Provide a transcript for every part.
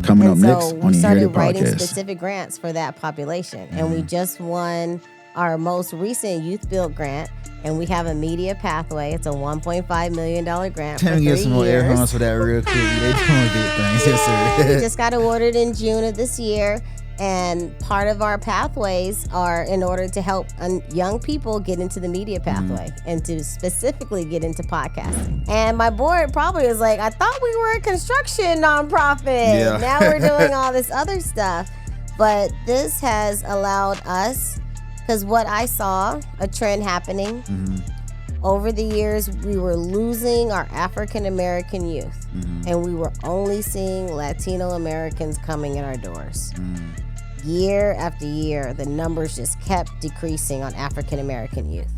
Coming up next on we the started Inherited writing Podcast. specific grants for that population. And we just won our most recent Youth Build grant. And we have a media pathway. It's a $1.5 million grant for 3 years. Get some more air horns for that real quick. They doing big things. Yes, sir. We just got awarded in June of this year. And part of our pathways are in order to help young people get into the media pathway and to specifically get into podcasting. And my board probably was like, I thought we were a construction nonprofit. Yeah. Now we're doing all this other stuff. But this has allowed us, because what I saw, a trend happening, over the years, we were losing our African American youth. And we were only seeing Latino Americans coming in our doors. Year after year, the numbers just kept decreasing on African American youth.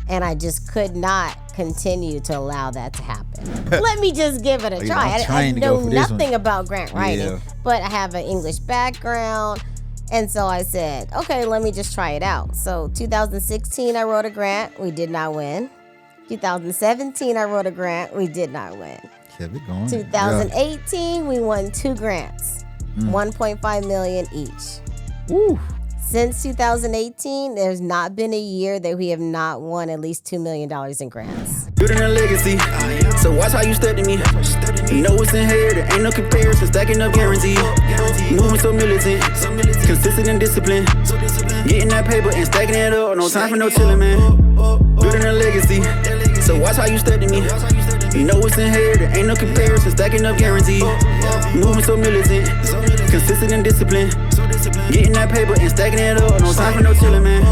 And I just could not continue to allow that to happen. Let me just give it a try. I know nothing about grant writing, but I have an English background. And so I said, okay, let me just try it out. So 2016, I wrote a grant. We did not win. 2017, I wrote a grant. We did not win. Kept it going. 2018, we won 2 grants, $1.5 million each. Woo. Since 2018, there's not been a year that we have not won at least $2 million in grants. Building a legacy, so watch how you step to me. You know it's inherited, ain't no comparison, stacking up guaranteed. Moving so militant, consistent and disciplined. Getting that paper and stacking it up, no time for no chillin', man. Building a legacy, so watch how you step to me. You know it's inherited, ain't no comparison, stacking up guaranteed. Moving so militant, consistent and disciplined. Getting that paper and stacking it up, no time for no chillin', man.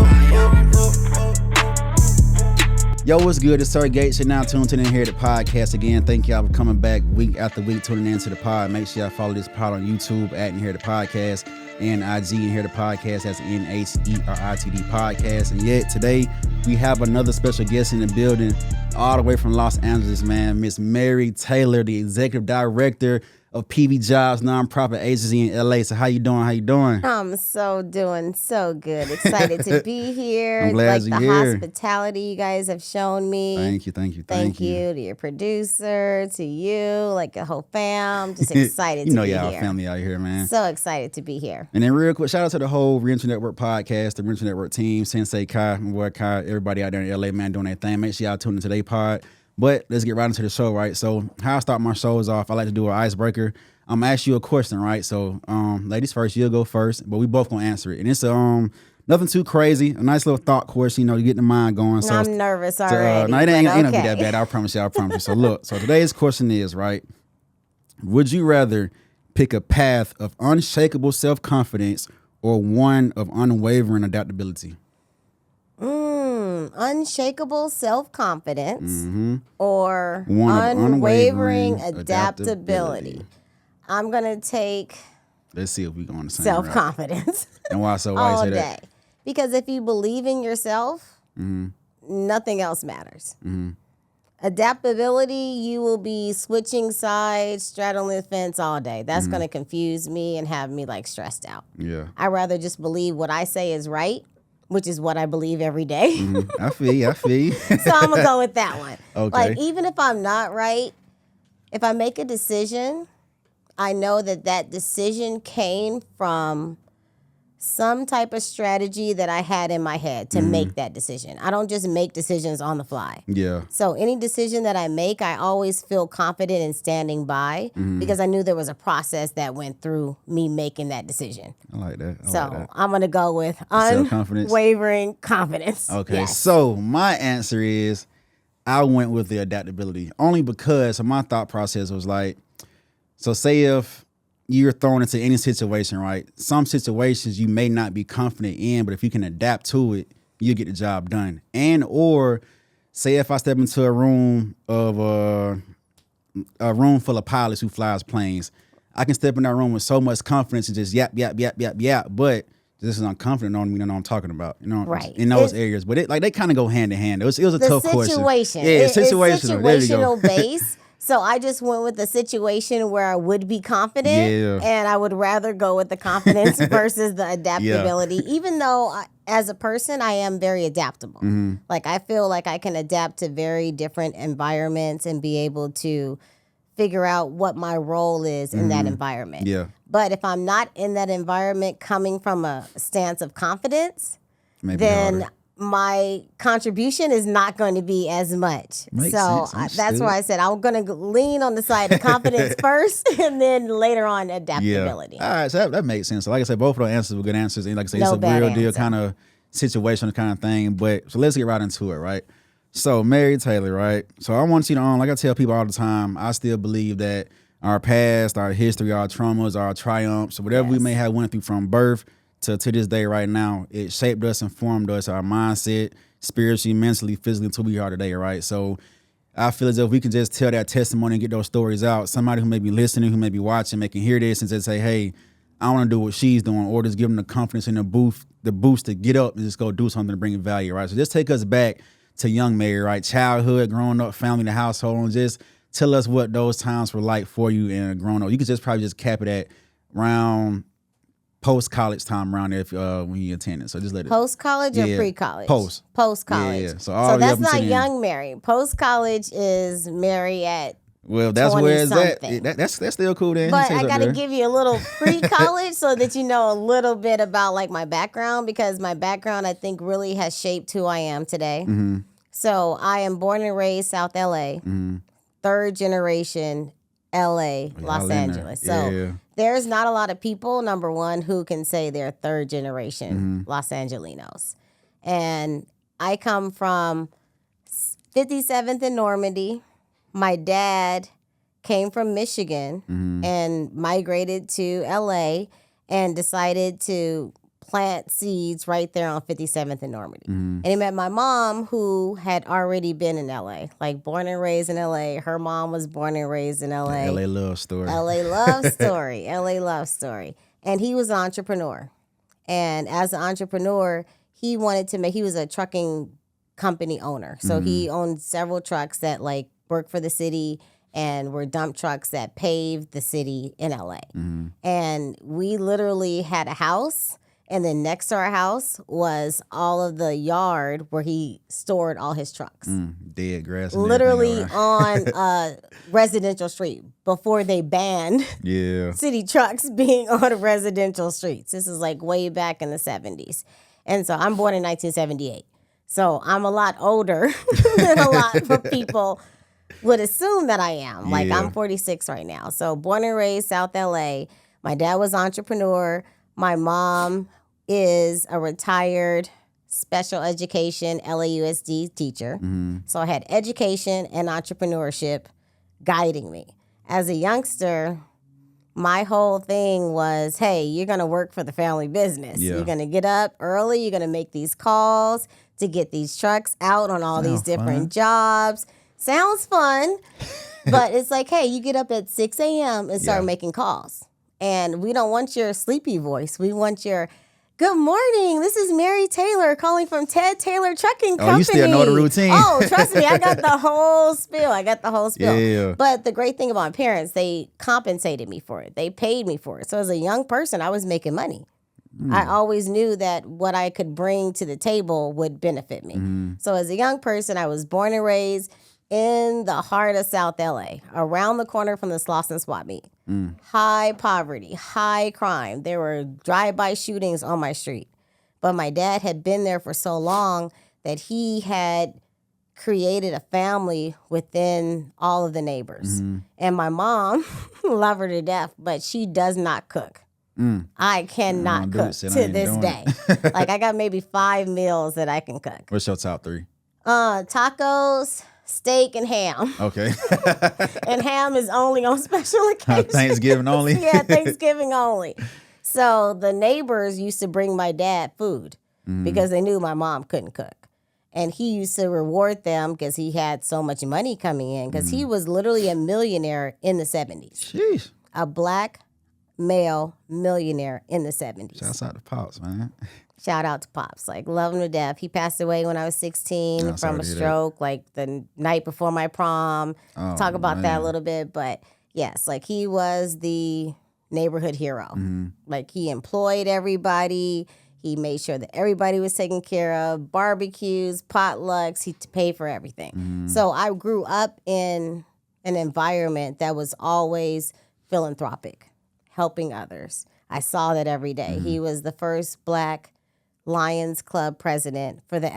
Yo, what's good? It's Sir Gates. You're now tuned to the Inherited Podcast again. Thank y'all for coming back week after week, tuning into the pod. Make sure y'all follow this pod on YouTube at Inherited Podcast and IG Inherited Podcast. That's NHERITD Podcast. And yet today we have another special guest in the building, all the way from Los Angeles, man. Miss Mary Taylor, the Executive Director of PV Jobs nonprofit agency in LA. So how you doing? I'm doing so good. Excited to be here. I'm glad you're here. Hospitality you guys have shown me. Thank you. Thank you to your producer, to you, like the whole fam. Just excited to be here. Y'all family out here, man. So excited to be here. And then real quick, shout out to the whole Reentry Network podcast, the Reentry Network team, Sensei Kai, my boy Kai, everybody out there in LA, man, doing their thing. Make sure y'all tune into their pod. But let's get right into the show, right? So how I start my shows off, I like to do an icebreaker. I'm gonna ask you a question, right? So ladies first, you'll go first, but we both gonna answer it. And it's nothing too crazy, a nice little thought question, to get the mind going. So I'm nervous already. No, it ain't gonna be that bad. I promise you. So look, so today's question is, right? Would you rather pick a path of unshakable self-confidence or one of unwavering adaptability? Unshakable self-confidence or one unwavering adaptability. I'm going to take Let's see if we go on the same self-confidence. Route. And why so? Why all you say that? day. Because if you believe in yourself, nothing else matters. Adaptability, you will be switching sides, straddling the fence all day. That's going to confuse me and have me stressed out. Yeah. I'd rather just believe what I say is right, which is what I believe every day. I feel you. So I'm going to go with that one. Okay. Even if I'm not right, if I make a decision, I know that decision came from some type of strategy that I had in my head to make that decision. I don't just make decisions on the fly. Yeah. So any decision that I make, I always feel confident in standing by because I knew there was a process that went through me making that decision. I like that. I'm going to go with unwavering confidence. Okay. Yes. So my answer is I went with the adaptability only because my thought process was so say if you're thrown into any situation, right? Some situations you may not be confident in, but if you can adapt to it, you'll get the job done. And or say if I step into a room full of pilots who flies planes, I can step in that room with so much confidence and just yap, but this is unconfident on me, you know what I'm talking about, right. In those areas. But they kind of go hand in hand. It was a tough question. Situation. Yeah, situational. There you go. Situational base. So I just went with the situation where I would be confident, and I would rather go with the confidence versus the adaptability. Even though as a person, I am very adaptable. I feel like I can adapt to very different environments and be able to figure out what my role is in that environment. Yeah. But if I'm not in that environment coming from a stance of confidence, Maybe then harder. my contribution is not going to be as much. Makes so sense. that's why I said I'm going to lean on the side of confidence first, and then later on Yeah. adaptability. All right, so that makes sense. So like I said, both of those answers were good answers. And like I said, No it's a bad real deal answer. kind of situation kind of thing. But so let's get right into it, right? So Mary Taylor, right? So I want you to like I tell people all the time, I still believe that our past, our history, our traumas, our triumphs, whatever we may have went through from birth to this day right now, it shaped us and formed us, our mindset, spiritually, mentally, physically, until we are today, right? So I feel as if we can just tell that testimony and get those stories out. Somebody who may be listening, who may be watching, they can hear this and just say, hey, I want to do what she's doing, or just give them the confidence and the boost to get up and just go do something to bring value, right? So just take us back to young Mary, right? Childhood, growing up, family, the household, and just tell us what those times were like for you and growing up. You could just probably just cap it at around post-college time around there if, when you attended. So just let it. Post-college or pre-college? Post-college. Yeah. So that's not young Mary. Post-college is Mary at well, that's where it's at. something. That's still cool then. But I got to give you a little pre-college so that you know a little bit about like my background, because my background I think really has shaped who I am today. Mm-hmm. So I am born and raised South LA, third generation LA, Los Angeles. So there's not a lot of people, number one, who can say they're third generation Los Angelinos. And I come from 57th and Normandy. My dad came from Michigan and migrated to LA and decided to plant seeds right there on 57th and Normandy. And he met my mom, who had already been in LA, like born and raised in LA. Her mom was born and raised in LA. LA love story. LA love story. LA love story. And he was an entrepreneur. And as an entrepreneur, he was a trucking company owner. So he owned several trucks that like worked for the city and were dump trucks that paved the city in LA. And we literally had a house, and then next to our house was all of the yard where he stored all his trucks. Dead grass. And Literally on a residential street before they banned city trucks being on residential streets. This is like way back in the 70s. And so I'm born in 1978. So I'm a lot older than a lot of people would assume that I am. Like I'm 46 right now. So born and raised South LA. My dad was an entrepreneur. My mom is a retired special education LAUSD teacher. So I had education and entrepreneurship guiding me. As a youngster, my whole thing was, hey, you're going to work for the family business. You're going to get up early. You're going to make these calls to get these trucks out on all these different jobs. Sounds fun, but it's like, hey, you get up at 6 a.m. and start making calls. And we don't want your sleepy voice. We want your, good morning, this is Mary Taylor calling from Ted Taylor Trucking Company. Oh, you still know the routine. Oh, trust me, I got the whole spiel. Yeah. But the great thing about my parents, they compensated me for it. They paid me for it. So as a young person, I was making money. I always knew that what I could bring to the table would benefit me. So as a young person, I was born and raised in the heart of South LA, around the corner from the Slauson Swap Meet. High poverty, high crime. There were drive-by shootings on my street. But my dad had been there for so long that he had created a family within all of the neighbors. And my mom, love her to death, but she does not cook. I cannot cook to this day. Like I got maybe 5 meals that I can cook. What's your top 3? Tacos, steak, and ham. Okay. And ham is only on special occasions. Thanksgiving only? Yeah, Thanksgiving only. So the neighbors used to bring my dad food because they knew my mom couldn't cook. And he used to reward them because he had so much money coming in, because he was literally a millionaire in the 70s. Jeez. A black male millionaire in the 70s. Shouts out to Pops, man. Shout out to Pops. Like, love him to death. He passed away when I was 16 from a stroke, like the night before my prom. Talk about that a little bit. But yes, like he was the neighborhood hero. Like he employed everybody. He made sure that everybody was taken care of. Barbecues, potlucks. He paid for everything. So I grew up in an environment that was always philanthropic. helping others. I saw that every day. He was the first Black Lions Club president for the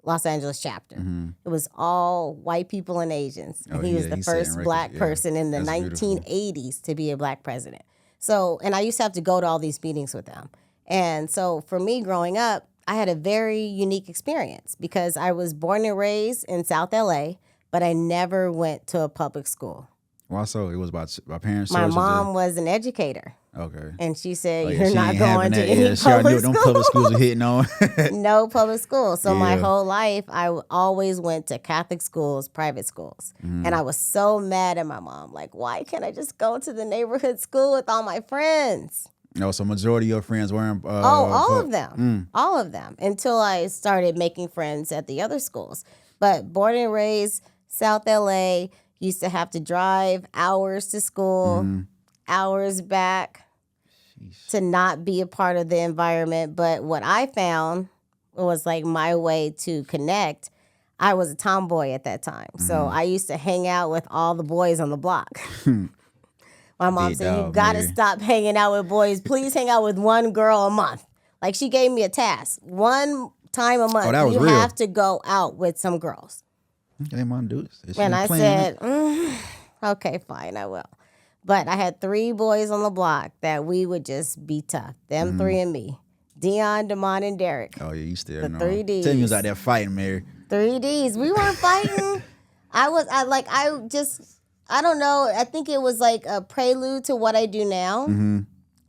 Los Angeles chapter. It was all white people and Asians. And he was the first Black person in the 1980s to be a Black president. So, and I used to have to go to all these meetings with them. And so for me growing up, I had a very unique experience because I was born and raised in South LA, but I never went to a public school. Why so? It was about my parents. My mom was an educator. Okay. And she said, you're not going to any she already knew public them public schools are hitting on. No public school. So my whole life, I always went to Catholic schools, private schools. And I was so mad at my mom. Like, why can't I just go to the neighborhood school with all my friends? No, so majority of your friends weren't. All of them. All of them. Until I started making friends at the other schools. But born and raised, South LA, used to have to drive hours to school, hours back to not be a part of the environment. But what I found was like my way to connect. I was a tomboy at that time. So I used to hang out with all the boys on the block. My mom said, you got to stop hanging out with boys. Please hang out with one girl a month. Like she gave me a task. One time a month, you have to go out with some girls. Okay, mom, do this. And I said, okay, fine, I will. But I had 3 boys on the block that we would just be tough. Them 3 and me. Dion, Damon, and Derek. Oh, yeah, you still the know. 3 Ds. Tell me you was out there fighting, Mary. 3 Ds. We weren't fighting. I don't know. I think it was like a prelude to what I do now.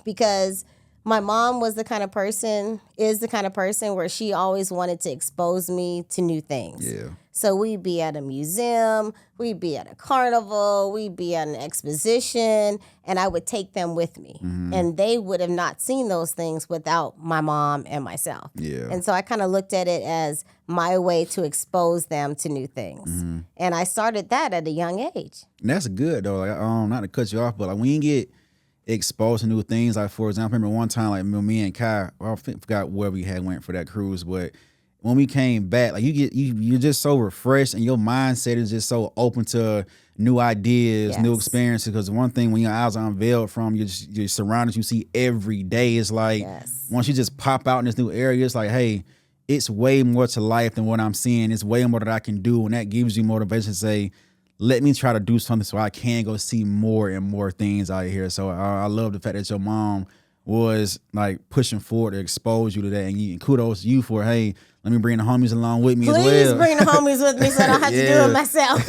Because my mom is the kind of person where she always wanted to expose me to new things. Yeah. So we'd be at a museum, we'd be at a carnival, we'd be at an exposition, and I would take them with me. And they would have not seen those things without my mom and myself. Yeah. And so I kind of looked at it as my way to expose them to new things. And I started that at a young age. And that's good, though. Like, not to cut you off, but like when you get exposed to new things, like for example, I remember one time, like me and Kai, I forgot where we had went for that cruise, but when we came back, like you're just so refreshed and your mindset is just so open to new ideas, new experiences. Because one thing when your eyes are unveiled from your surroundings, you see every day. It's like once you just pop out in this new area, it's like, hey, it's way more to life than what I'm seeing. It's way more that I can do, and that gives you motivation to say, let me try to do something so I can go see more and more things out here. So I love the fact that your mom was like pushing forward to expose you to that, and kudos to you for, hey, let me bring the homies along with me as well. Please bring the homies with me so I don't have to do it myself.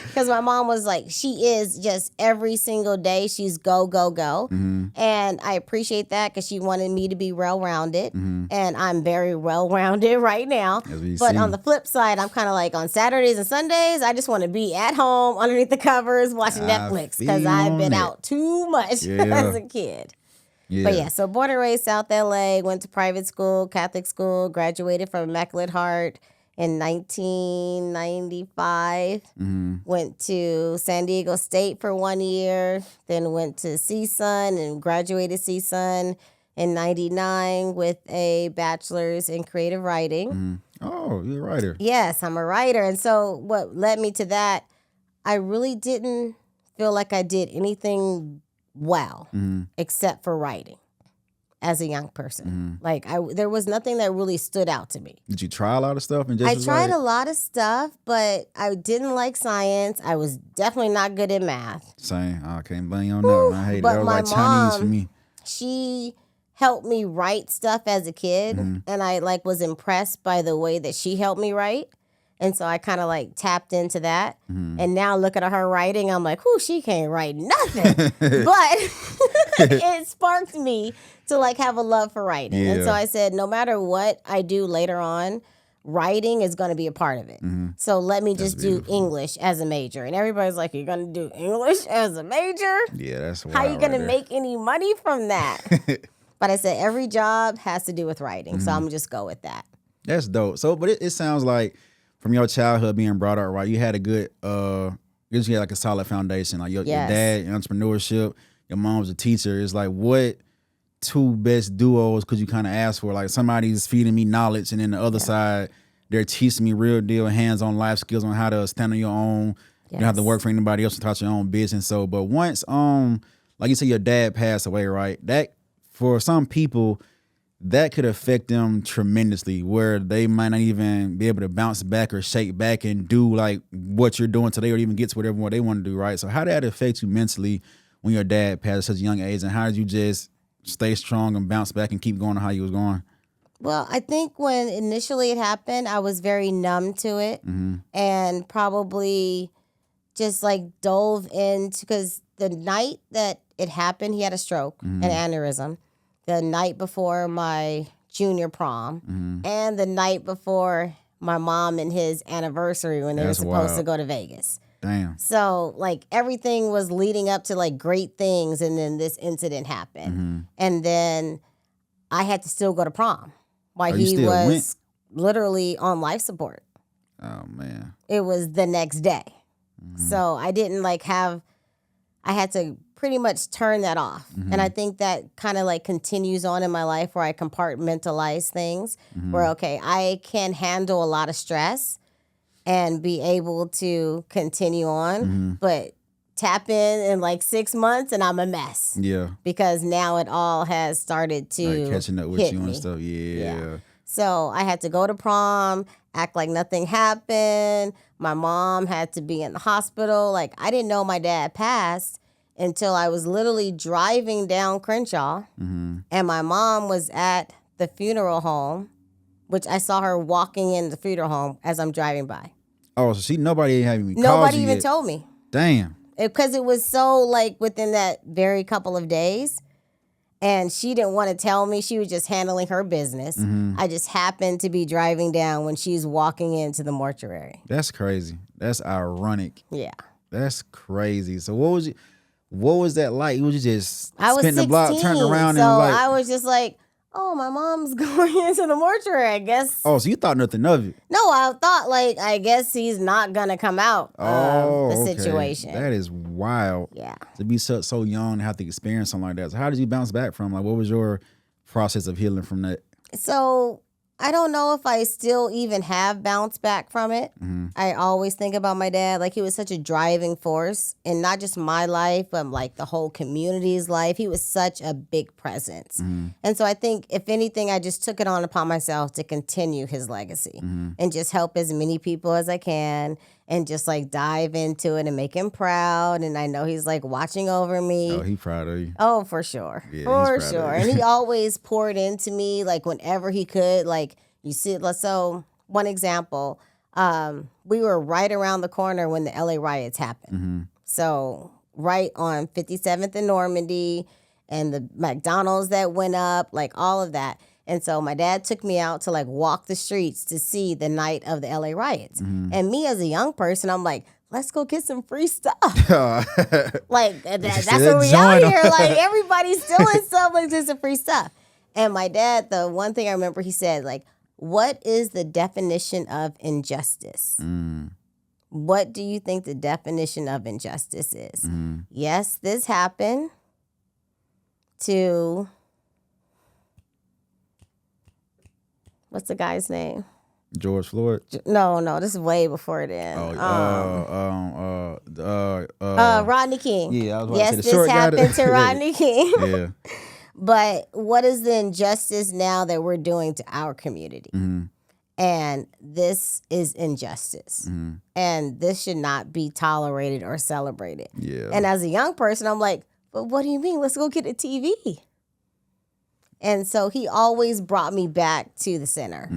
Because my mom was like, she is just every single day, she's go, go, go. And I appreciate that because she wanted me to be well-rounded. And I'm very well-rounded right now. But on the flip side, I'm kind of like on Saturdays and Sundays, I just want to be at home underneath the covers watching Netflix because I've been out too much as a kid. But so born and raised South LA, went to private school, Catholic school, graduated from Immaculate Heart in 1995. Went to San Diego State for 1 year, then went to CSUN and graduated CSUN in 99 with a bachelor's in creative writing. Oh, you're a writer. Yes, I'm a writer. And so what led me to that, I really didn't feel like I did anything well, except for writing as a young person. Like there was nothing that really stood out to me. Did you try a lot of stuff? And I tried a lot of stuff, but I didn't like science. I was definitely not good at math. Same. I can't blame you on that one. I hate it. That was like Chinese for me. She helped me write stuff as a kid, and I like was impressed by the way that she helped me write. And so I kind of like tapped into that. And now look at her writing. I'm like, whoo, she can't write nothing. But it sparked me to like have a love for writing. And so I said, no matter what I do later on, writing is going to be a part of it. So let me just do English as a major. And everybody's like, you're going to do English as a major? Yeah, that's wild. How are you going to make any money from that? But I said, every job has to do with writing. So I'm going to just go with that. That's dope. So, but it sounds like from your childhood being brought up, right, you had a good, you had like a solid foundation. Like your dad, entrepreneurship, your mom was a teacher. It's like, what 2 best duos could you kind of ask for? Like somebody's feeding me knowledge, and then the other side, they're teaching me real deal hands-on life skills on how to stand on your own. You don't have to work for anybody else to start your own business. So, but once like you said, your dad passed away, right? That for some people, that could affect them tremendously, where they might not even be able to bounce back or shake back and do like what you're doing today, or even get to whatever they want to do, right? So how did that affect you mentally when your dad passed at such a young age, and how did you just stay strong and bounce back and keep going how you was going? Well, I think when initially it happened, I was very numb to it, and probably just like dove into, because the night that it happened, he had a stroke, an aneurysm. The night before my junior prom, and the night before my mom and his anniversary when they were supposed to go to Vegas. Damn. So like everything was leading up to like great things, and then this incident happened, and then I had to still go to prom while he was literally on life support. Oh man. It was the next day, so I didn't like have. I had to pretty much turn that off. And I think that kind of like continues on in my life, where I compartmentalize things, where, okay, I can handle a lot of stress and be able to continue on, but tap in like 6 months and I'm a mess. Yeah. Because now it all has started to like catching up with hit you me. and stuff. Yeah. So I had to go to prom, act like nothing happened. My mom had to be in the hospital. Like, I didn't know my dad passed until I was literally driving down Crenshaw, and my mom was at the funeral home, which I saw her walking in the funeral home as I'm driving by. Oh, so nobody had even called Nobody you even yet. told me. Damn. Because it was so like within that very couple of days, and she didn't want to tell me. She was just handling her business. I just happened to be driving down when she's walking into the mortuary. That's crazy. That's ironic. Yeah. That's crazy. So what was that like? Was you just I was spin 16, the block, turned around, so and like, I was just like, oh, my mom's going into the mortuary, I guess. oh, so you thought nothing of it? No, I thought, like, I guess he's not going to come out of the okay. situation. That is wild. Yeah. To be so young and have to experience something like that. So how did you bounce back from? Like, what was your process of healing from that? So I don't know if I still even have bounced back from it. I always think about my dad. Like, he was such a driving force in not just my life, but like the whole community's life. He was such a big presence. And so I think, if anything, I just took it on upon myself to continue his legacy and just help as many people as I can, and just like dive into it and make him proud. And I know he's like watching over me. Oh, he proud of you. Oh, for sure. Yeah, for he's proud sure. of you. And he always poured into me, like, whenever he could. Like, you see, so one example, we were right around the corner when the LA riots happened. So right on 57th and Normandy, and the McDonald's that went up, like all of that. And so my dad took me out to like walk the streets to see the night of the LA riots. And me as a young person, I'm like, let's go get some free stuff. Like, that's what we out here. Like, everybody's stealing stuff, like, just some free stuff. And my dad, the one thing I remember he said, like, what is the definition of injustice? What do you think the definition of injustice is? Yes, this happened to, what's the guy's name? George Floyd. No, this is way before then. Rodney King. Yeah, I was about yes, to say the this short guy happened to Rodney King. Yeah. But what is the injustice now that we're doing to our community? And this is injustice. And this should not be tolerated or celebrated. Yeah. And as a young person, I'm like, but what do you mean? Let's go get a TV. And so he always brought me back to the center.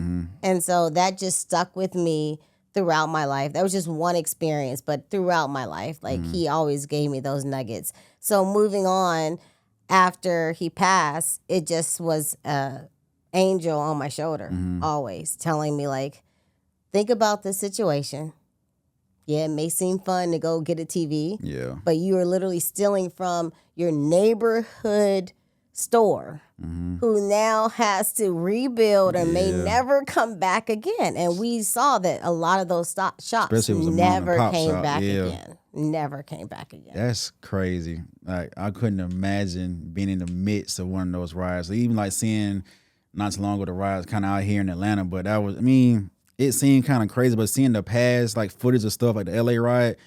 And so that just stuck with me throughout my life. That was just one experience, but throughout my life, like, he always gave me those nuggets. So moving on, after he passed, it just was an angel on my shoulder, always telling me, like, think about this situation. Yeah, it may seem fun to go get a TV. Yeah. But you are literally stealing from your neighborhood store, who now has to rebuild and may never come back again. And we saw that a lot of those shops never came back again. Never came back again. That's crazy. Like, I couldn't imagine being in the midst of one of those riots. Even like seeing not too long ago the riots kind of out here in Atlanta, but that was, I mean, it seemed kind of crazy, but seeing the past like footage of stuff like the LA riot,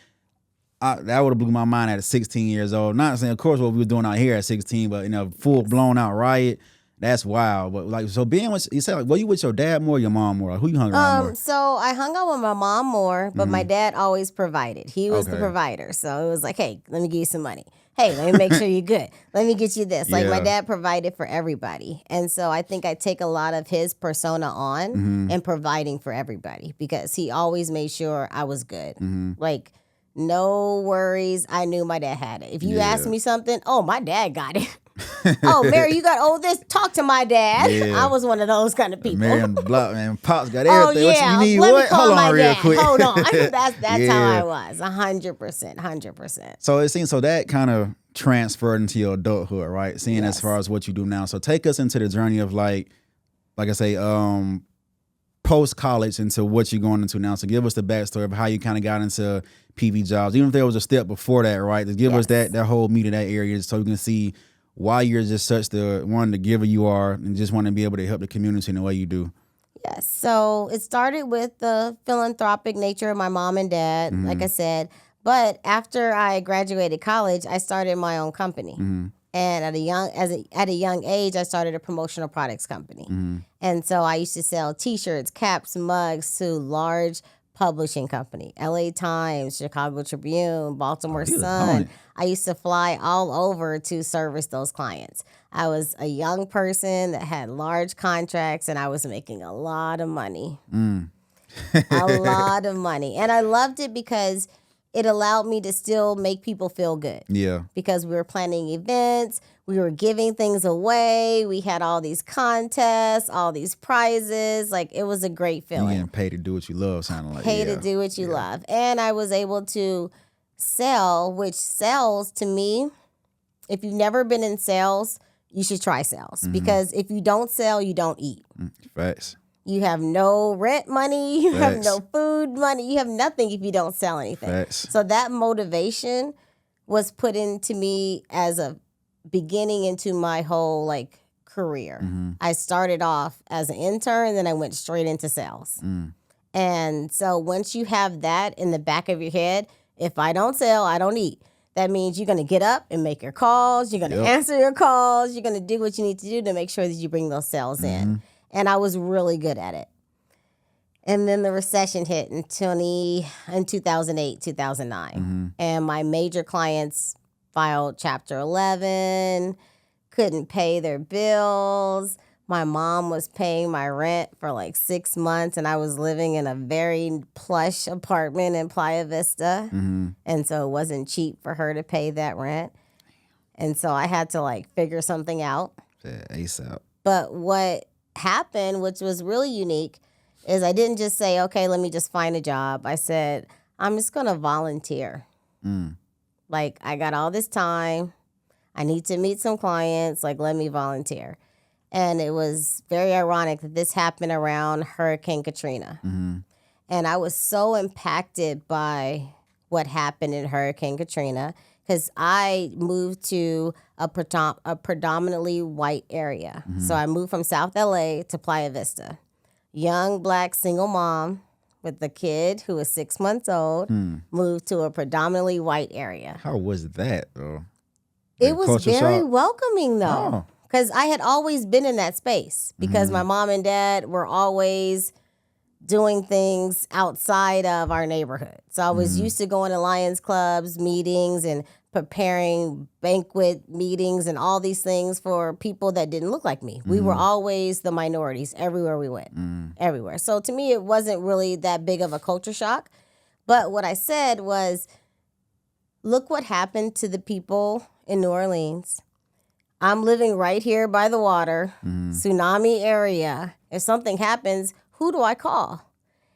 that would have blew my mind at 16 years old. Not saying, of course, what we were doing out here at 16, but full blown out riot. That's wild. But like, so being with, you said, like, were you with your dad more or your mom more? Like, who you hung around more? So I hung out with my mom more, but my dad always provided. He was the provider. So it was like, hey, let me give you some money. Hey, let me make sure you're good. Let me get you this. Like my dad provided for everybody. And so I think I take a lot of his persona on and providing for everybody because he always made sure I was good. Like, no worries. I knew my dad had it. If you asked me something, oh, my dad got it. Oh, Mary, you got this. Talk to my dad. I was one of those kind of people. Mary on the block, man. Pops got everything. Oh, yeah. What you need? Let what? me call Hold my on real dad. quick. Hold on. That's how I was. 100%. So it seems that kind of transferred into your adulthood, right? Seeing as far as what you do now. So take us into the journey of like I say, post college into what you're going into now. So give us the backstory of how you kind of got into PV jobs, even if there was a step before that, right? To give us that whole meat of that area, so we can see why you're just such the giver you are, and just want to be able to help the community in the way you do. Yes. So it started with the philanthropic nature of my mom and dad, like I said. But after I graduated college, I started my own company. And at a young age, I started a promotional products company. And so I used to sell T-shirts, caps, mugs to large publishing company, LA Times, Chicago Tribune, Baltimore Sun. I used to fly all over to service those clients. I was a young person that had large contracts, and I was making a lot of money. A lot of money. And I loved it because it allowed me to still make people feel good. Yeah. Because we were planning events, we were giving things away, we had all these contests, all these prizes. Like, it was a great feeling. You getting paid to do what you love, sounding like. Pay to do what you love. And I was able to sell, which sales to me, if you've never been in sales, you should try sales. Because if you don't sell, you don't eat. Facts. You have no rent money. You have no food money. You have nothing if you don't sell anything. Facts. So that motivation was put into me as a beginning into my whole career. I started off as an intern, and then I went straight into sales. And so once you have that in the back of your head, if I don't sell, I don't eat. That means you're going to get up and make your calls. You're going to answer your calls. You're going to do what you need to do to make sure that you bring those sales in. And I was really good at it. And then the recession hit in 2008, 2009. And my major clients filed Chapter 11, couldn't pay their bills. My mom was paying my rent for 6 months, and I was living in a very plush apartment in Playa Vista. And so it wasn't cheap for her to pay that rent. And so I had to figure something out. Yeah, ASAP. But what happened, which was really unique, is I didn't just say, okay, let me just find a job. I said, I'm just going to volunteer. I got all this time. I need to meet some clients. Let me volunteer. And it was very ironic that this happened around Hurricane Katrina. And I was so impacted by what happened in Hurricane Katrina because I moved to a predominantly white area. So I moved from South LA to Playa Vista. Young, black, single mom with a kid who was 6 months old, moved to a predominantly white area. How was that, though? It was very welcoming, though, because I had always been in that space because my mom and dad were always doing things outside of our neighborhood. So I was used to going to Lions Clubs, meetings, and preparing banquet meetings and all these things for people that didn't look like me. We were always the minorities everywhere we went, everywhere. So to me, it wasn't really that big of a culture shock. But what I said was, look what happened to the people in New Orleans. I'm living right here by the water, tsunami area. If something happens, who do I call?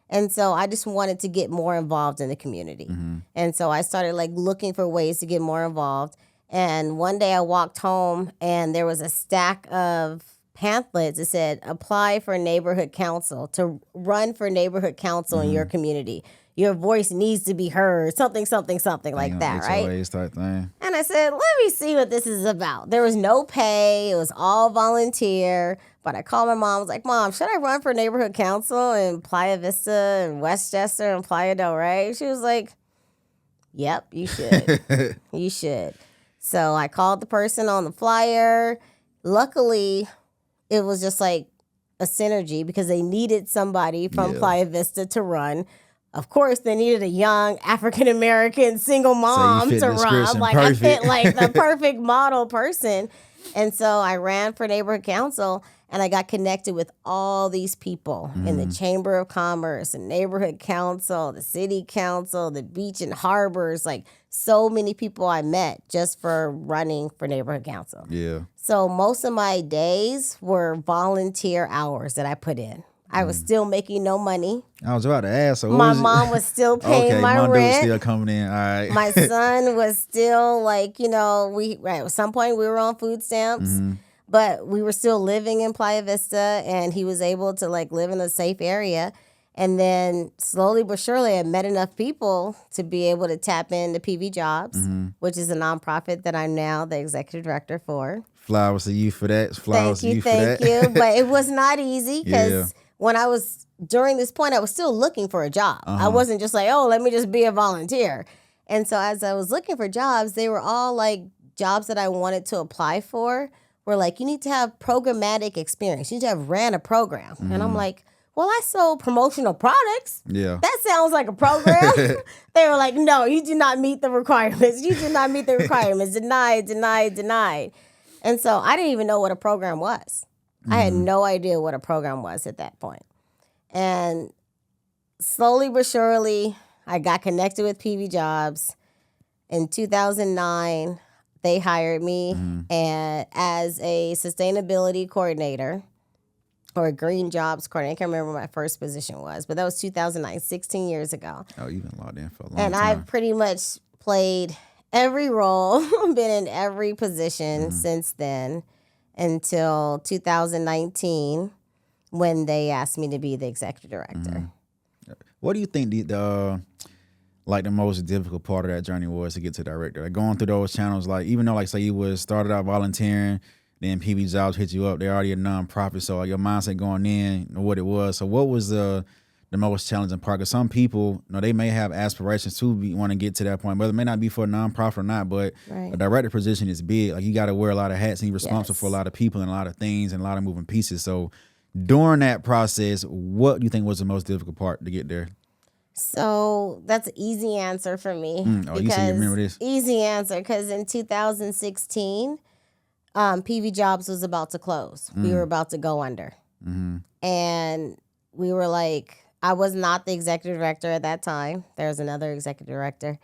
And so I just wanted to get more involved in the community. And so I started looking for ways to get more involved. And one day I walked home and there was a stack of pamphlets that said, apply for neighborhood council, to run for neighborhood council in your community. Your voice needs to be heard, something like that, right? Type thing. And I said, let me see what this is about. There was no pay. It was all volunteer. But I called my mom. I was like, Mom, should I run for neighborhood council in Playa Vista and Westchester and Playa del Rey? She was like, Yep, you should. You should. So I called the person on the flyer. Luckily, it was just like a synergy because they needed somebody from Playa Vista to run. Of course, they needed a young African-American single mom to run. I'm like, I fit like the perfect model person. And so I ran for neighborhood council, and I got connected with all these people in the Chamber of Commerce, the neighborhood council, the city council, the beach and harbors, like so many people I met just for running for neighborhood council. Yeah. So most of my days were volunteer hours that I put in. I was still making no money. I was about to ask. So my mom was still paying my rent. Dude was still coming in. All right. My son was still like, at some point we were on food stamps, but we were still living in Playa Vista, and he was able to like live in a safe area. And then slowly but surely I met enough people to be able to tap into PV Jobs, which is a nonprofit that I'm now the executive director for. Flowers to you for that. Flowers to you for that. Thank you. But it was not easy because during this point, I was still looking for a job. I wasn't just like, let me just be a volunteer. And so as I was looking for jobs, they were all like jobs that I wanted to apply for were like, you need to have programmatic experience. You need to have ran a program. And I'm like, well, I sold promotional products. Yeah. That sounds like a program. They were like, no, you do not meet the requirements. You do not meet the requirements. Denied, denied, denied. And so I didn't even know what a program was. I had no idea what a program was at that point. And slowly but surely, I got connected with PV Jobs. In 2009, they hired me as a sustainability coordinator or a green jobs coordinator. I can't remember what my first position was, but that was 2009, 16 years ago. Oh, you've been logged in for a long time. And I've pretty much played every role, been in every position since then until 2019 when they asked me to be the executive director. What do you think the most difficult part of that journey was to get to director? Like going through those channels, like even though like say you started out volunteering, then PV Jobs hit you up, they're already a nonprofit, so your mindset going in or what it was. So what was the most challenging part? Because some people, they may have aspirations to want to get to that point, but it may not be for a nonprofit or not, but a director position is big. Like you got to wear a lot of hats and you're responsible for a lot of people and a lot of things and a lot of moving pieces. So during that process, what do you think was the most difficult part to get there? So that's an easy answer for me. You said you remember this? Easy answer, because in 2016, PV Jobs was about to close. We were about to go under. And we were like, I was not the executive director at that time. There was another executive director.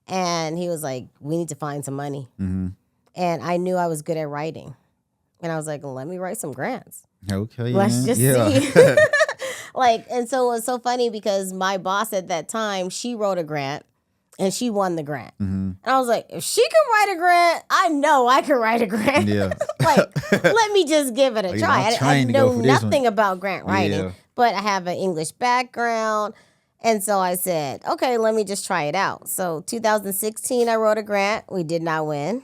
And he was like, we need to find some money. And I knew I was good at writing. And I was like, let me write some grants. Okay. Let's just see. And so it was so funny because my boss at that time, she wrote a grant and she won the grant. And I was like, if she can write a grant, I know I can write a grant. Yeah. Let me just give it a try. I know nothing about grant writing, but I have an English background. And so I said, okay, let me just try it out. So 2016, I wrote a grant. We did not win.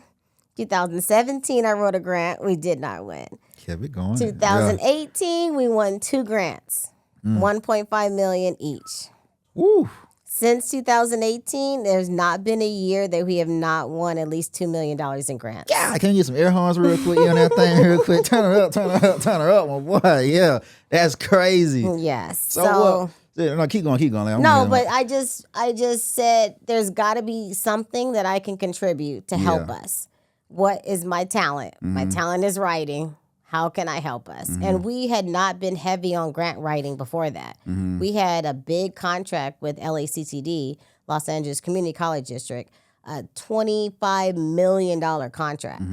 2017, I wrote a grant. We did not win. Kept it going. 2018, we won 2 grants, $1.5 million each. Woo. Since 2018, there's not been a year that we have not won at least $2 million in grants. Yeah, can you get some air horns real quick on that thing real quick? Turn her up, my boy. Yeah, that's crazy. Yes. So no, keep going. But I just said there's got to be something that I can contribute to help us. What is my talent? My talent is writing. How can I help us? And we had not been heavy on grant writing before that. We had a big contract with LACTD, Los Angeles Community College District, a $25 million contract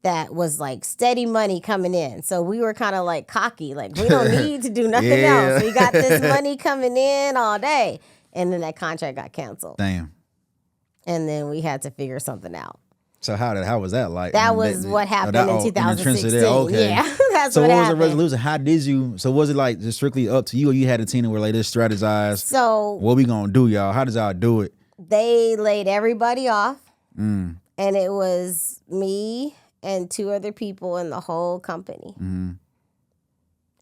that was like steady money coming in. So we were kind of like cocky, like we don't need to do nothing else. We got this money coming in all day. And then that contract got canceled. Damn. And then we had to figure something out. So how was that like? That was what happened in 2016. Okay. Yeah, that's so what happened. So what was the resolution? How did you? So was it like just strictly up to you, or you had a team where like just strategize? So what we gonna do, y'all? How did y'all do it? They laid everybody off, and it was me and 2 other people in the whole company.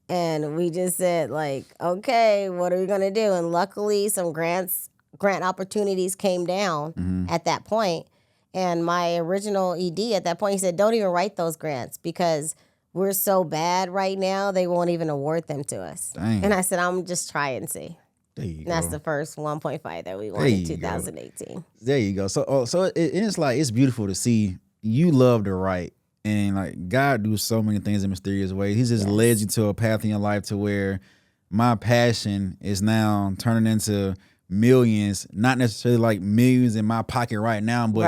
And we just said like, okay, what are we gonna do? And luckily, some grants grant opportunities came down at that point. And my original ED at that point, he said, don't even write those grants because we're so bad right now, they won't even award them to us. Dang. And I said, I'm just try and see. There you And go. that's the first 1.5 that we won There in you go. 2018. There you go. So it's like, it's beautiful to see you love to write, and like God do so many things in mysterious ways. He's just led you to a path in your life to where my passion is now turning into millions, not necessarily like millions in my pocket right now, but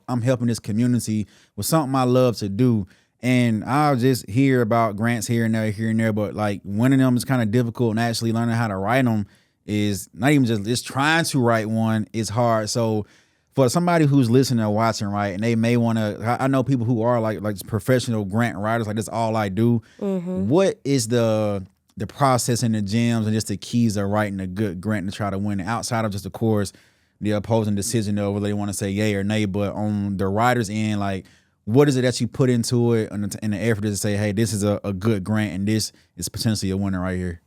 I'm helping this community with something I love to do. And I'll just hear about grants here and there, but like winning them is kind of difficult, and actually learning how to write them is not even just trying to write one is hard. So for somebody who's listening or watching, right, and they may want to, I know people who are like professional grant writers, like that's all I do. What is the process and the gems and just the keys of writing a good grant to try to win it, outside of just, of course, the opposing decision of whether they want to say yay or nay, but on the writer's end, like what is it that you put into it in the effort to say, hey, this is a good grant and this is potentially a winner right here?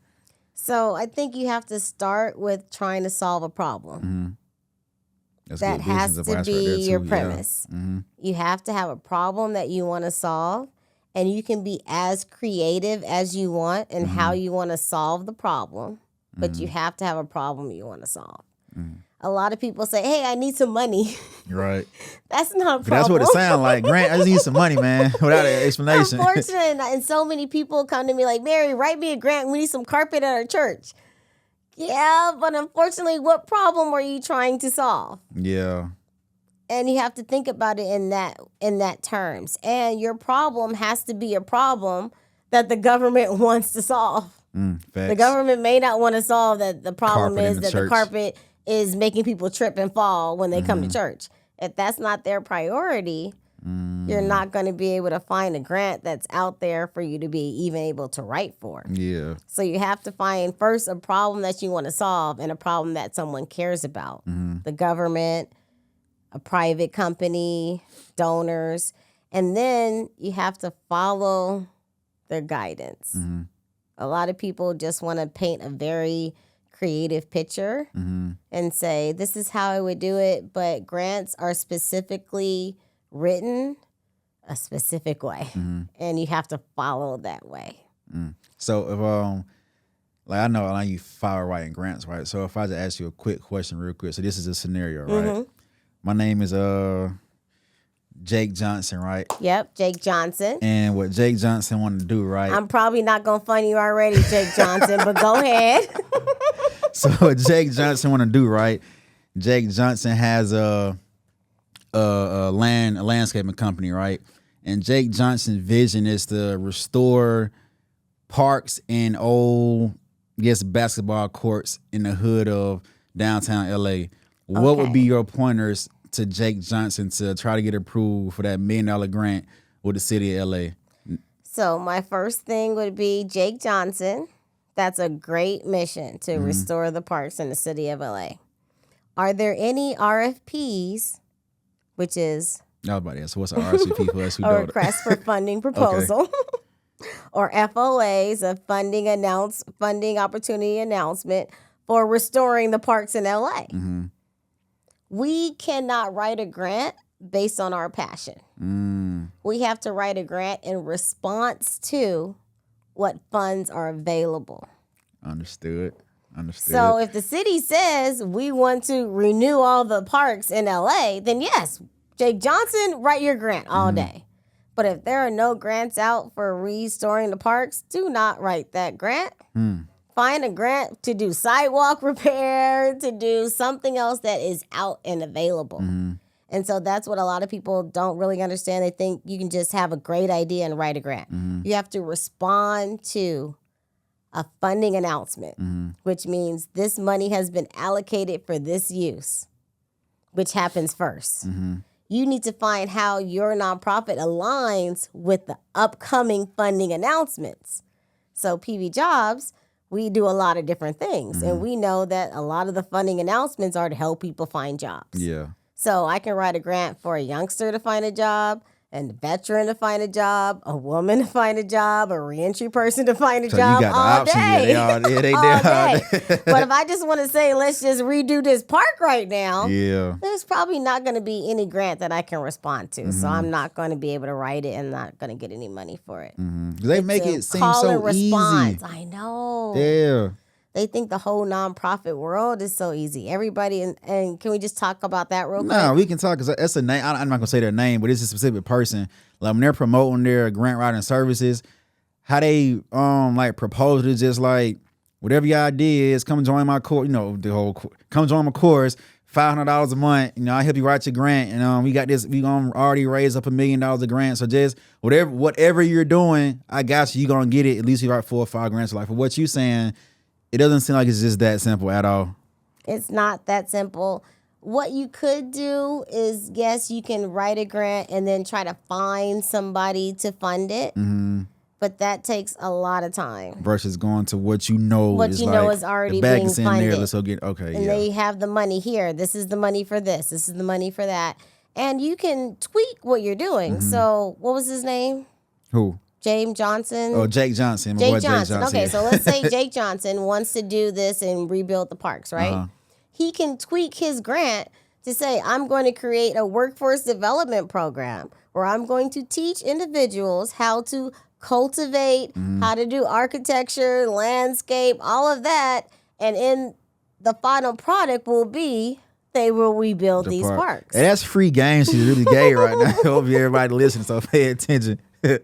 So I think you have to start with trying to solve a problem. That has to be your premise. You have to have a problem that you want to solve, and you can be as creative as you want in how you want to solve the problem, but you have to have a problem you want to solve. A lot of people say, hey, I need some money. Right. That's not a problem. That's what it sounds like. Grant, I just need some money, man, without an explanation. Unfortunately, and so many people come to me like, Mary, write me a grant. We need some carpet at our church. Yeah, but unfortunately, what problem are you trying to solve? Yeah. And you have to think about it in that terms. And your problem has to be a problem that the government wants to solve. The government may not want to solve that. The problem is that the carpet is making people trip and fall when they come to church. If that's not their priority, you're not going to be able to find a grant that's out there for you to be even able to write for. Yeah. So you have to find first a problem that you want to solve and a problem that someone cares about. The government, a private company, donors, and then you have to follow their guidance. A lot of people just want to paint a very creative picture and say, this is how I would do it, but grants are specifically written a specific way, and you have to follow that way. So if like I know you file writing grants, right? So if I just ask you a quick question real quick. So this is a scenario, right? My name is Jake Johnson, right? Yep, Jake Johnson. And what Jake Johnson wanted to do, right? I'm probably not going to fund you already, Jake Johnson, but go ahead. So what Jake Johnson want to do, right? Jake Johnson has a landscaping company, right? And Jake Johnson's vision is to restore parks and old, basketball courts in the hood of downtown LA. What would be your pointers to Jake Johnson to try to get approved for that $1 million grant with the city of LA? So my first thing would be Jake Johnson. That's a great mission to restore the parks in the city of LA. Are there any RFPs, which is... I was about to ask, what's an RCP for us who a don't? request for funding proposal, or FOAs, a funding opportunity announcement for restoring the parks in LA. We cannot write a grant based on our passion. We have to write a grant in response to what funds are available. Understood. So if the city says we want to renew all the parks in LA, then yes, Jake Johnson, write your grant all day. But if there are no grants out for restoring the parks, do not write that grant. Find a grant to do sidewalk repair, to do something else that is out and available. And so that's what a lot of people don't really understand. They think you can just have a great idea and write a grant. You have to respond to a funding announcement, which means this money has been allocated for this use, which happens first. You need to find how your nonprofit aligns with the upcoming funding announcements. So PV Jobs, we do a lot of different things. And we know that a lot of the funding announcements are to help people find jobs. So I can write a grant for a youngster to find a job, and a veteran to find a job, a woman to find a job, a reentry person to find a So job you got the all option. day. Yeah, they all there day. all day. But if I just want to say, let's just redo this park right now, Yeah. there's probably not going to be any grant that I can respond to. So I'm not going to be able to write it and not going to get any money for it. They make it seem Call so and response. easy. I know. Yeah. They think the whole nonprofit world is so easy. Everybody, and can we just talk about that real quick? No, we can talk because that's a name. I'm not gonna say their name, but it's a specific person. Like when they're promoting their grant writing services, how they like propose it, just like whatever your idea is, come join my course. You know, the whole come join my course. $500 a month. You know, I help you write your grant, and we got this. We gonna already raise up $1 million a grant. So just whatever you're doing, I got you. You gonna get it. At least you write 4 or 5 grants. Like for what you saying. It doesn't seem like it's just that simple at all. It's not that simple. What you could do is, yes, you can write a grant and then try to find somebody to fund it. But that takes a lot of time. Versus going to what you know is already being funded. There, let's go get, okay, and they have the money here. This is the money for this. This is the money for that. And you can tweak what you're doing. So what was his name? Who? James Johnson. Oh, Jake Johnson. Jake Johnson. Okay, so let's say Jake Johnson wants to do this and rebuild the parks, right? He can tweak his grant to say, I'm going to create a workforce development program where I'm going to teach individuals how to cultivate, how to do architecture, landscape, all of that. And in the final product will be they will rebuild these parks. And that's free game. She's really gay right now. I hope everybody listening, so pay attention.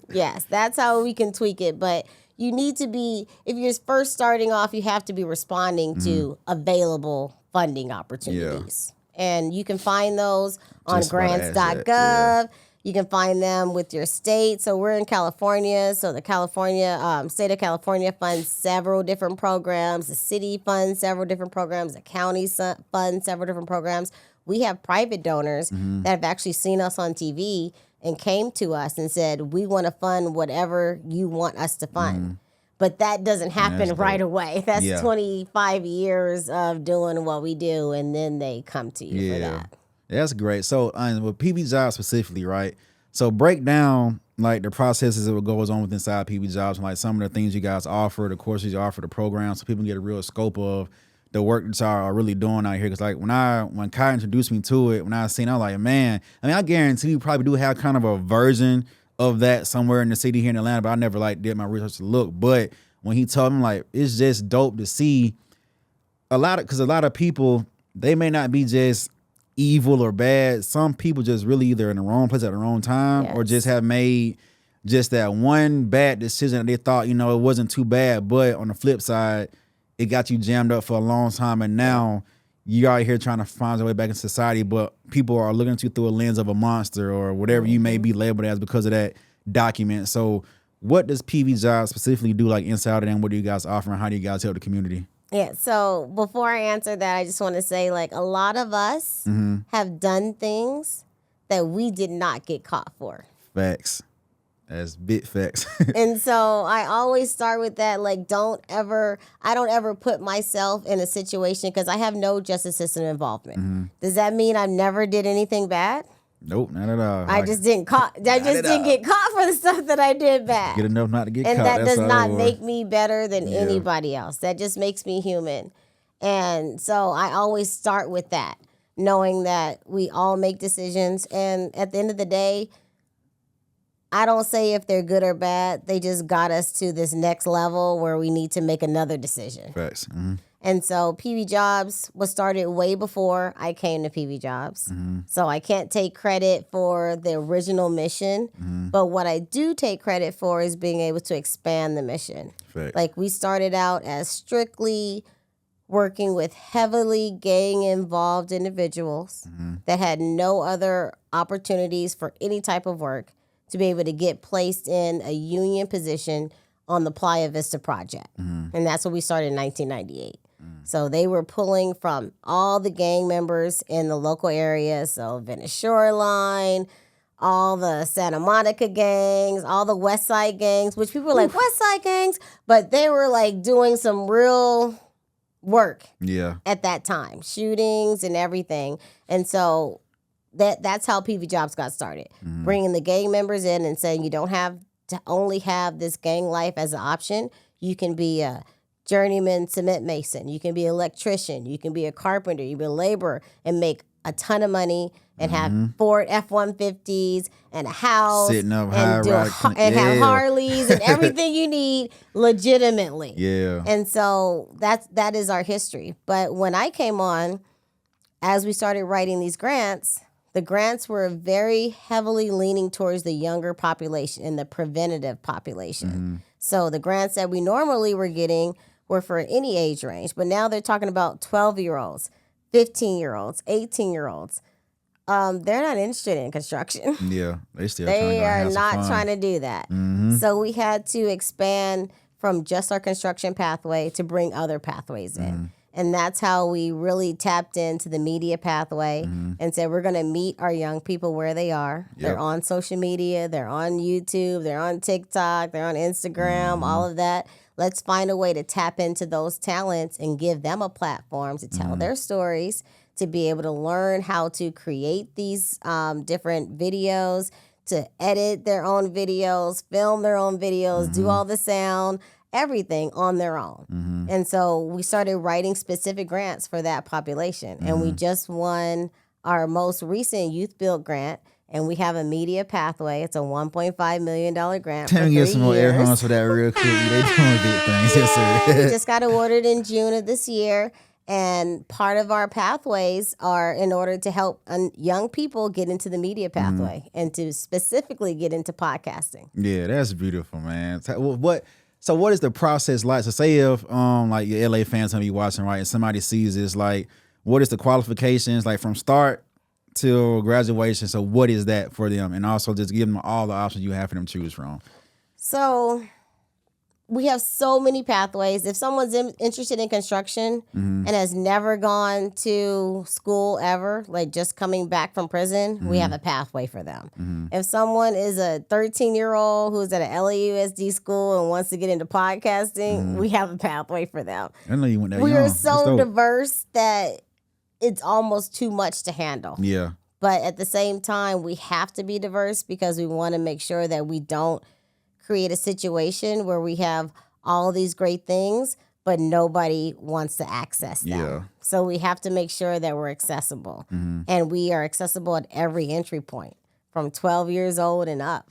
Yes, that's how we can tweak it. But you need to be, if you're first starting off, you have to be responding to available funding opportunities. And you can find those on grants.gov. You can find them with your state. So we're in California. So the state of California funds several different programs. The city funds several different programs. The county funds several different programs. We have private donors that have actually seen us on TV and came to us and said, we want to fund whatever you want us to fund. But that doesn't happen right away. That's 25 years of doing what we do, and then they come to you for that. That's great. So with PB Jobs specifically, right? So break down like the processes that goes on with inside PB Jobs and like some of the things you guys offer, the courses you offer, the programs, so people can get a real scope of the work that y'all are really doing out here. Because like when Kai introduced me to it, when I seen it, I was like, man, I mean, I guarantee you probably do have kind of a version of that somewhere in the city here in Atlanta, but I never like did my research to look. But when he told me, like, it's just dope to see because a lot of people, they may not be just evil or bad. Some people just really either in the wrong place at the wrong time or just have made just that one bad decision that they thought, it wasn't too bad. But on the flip side, it got you jammed up for a long time, and now you're out here trying to find your way back in society, but people are looking at you through a lens of a monster or whatever you may be labeled as because of that document. So what does PV Jobs specifically do, like inside of them? What do you guys offer, and how do you guys help the community? Yeah, so before I answer that, I just want to say, like, a lot of us have done things that we did not get caught for. Facts. That's big facts. And so I always start with that, like, I don't ever put myself in a situation, because I have no justice system involvement. Does that mean I never did anything bad? Nope, not at all. I just didn't get caught for the stuff that I did bad. Good enough not to get caught. And that does not make me better than anybody else. That just makes me human. And so I always start with that, knowing that we all make decisions. And at the end of the day, I don't say if they're good or bad. They just got us to this next level where we need to make another decision. Facts. And so PV Jobs was started way before I came to PV Jobs. So I can't take credit for the original mission. But what I do take credit for is being able to expand the mission. Facts. Like, we started out as strictly working with heavily gang-involved individuals that had no other opportunities for any type of work to be able to get placed in a union position on the Playa Vista project. And that's what we started in 1998. So they were pulling from all the gang members in the local area. So Venice Shoreline, all the Santa Monica gangs, all the West Side gangs, which people were like, West Side gangs? But they were like doing some real work at that time, shootings and everything. And so that's how PV Jobs got started. Bringing the gang members in and saying you don't have to only have this gang life as an option. You can be a journeyman cement mason. You can be an electrician. You can be a carpenter. You can be a laborer and make a ton of money and have Ford F-150s and a house Sitting up and, have Harleys and everything you need legitimately. Yeah. And so that is our history. But when I came on, as we started writing these grants, the grants were very heavily leaning towards the younger population and the preventative population. So the grants that we normally were getting were for any age range, but now they're talking about 12-year-olds, 15-year-olds, 18-year-olds. They're not interested in construction. Yeah, they are not trying to do that. So we had to expand from just our construction pathway to bring other pathways in. And that's how we really tapped into the media pathway and said, we're going to meet our young people where they are. Yep. They're on social media. They're on YouTube. They're on TikTok. They're on Instagram, all of that. Let's find a way to tap into those talents and give them a platform to tell their stories, to be able to learn how to create these different videos, to edit their own videos, film their own videos, do all the sound, everything on their own. And so we started writing specific grants for that population. And we just won our most recent Youth Build grant. And we have a media pathway. It's a $1.5 million grant. Can we get some more air horns for that real quick? They doing big things. Yes, sir. We just got awarded in June of this year. And part of our pathways are in order to help young people get into the media pathway and to specifically get into podcasting. Yeah, that's beautiful, man. So what is the process like? So say if like your LA fans gonna be watching, right, and somebody sees this, like, what is the qualifications like from start till graduation? So what is that for them? And also just give them all the options you have for them to choose from. So we have so many pathways. If someone's interested in construction and has never gone to school ever, like just coming back from prison, we have a pathway for them. If someone is a 13-year-old who's at an LAUSD school and wants to get into podcasting, we have a pathway for them. I know you went that We young. are so diverse that it's almost too much to handle. Yeah. But at the same time, we have to be diverse because we want to make sure that we don't create a situation where we have all these great things, but nobody wants to access them. Yeah. So we have to make sure that we're accessible. And we are accessible at every entry point from 12 years old and up.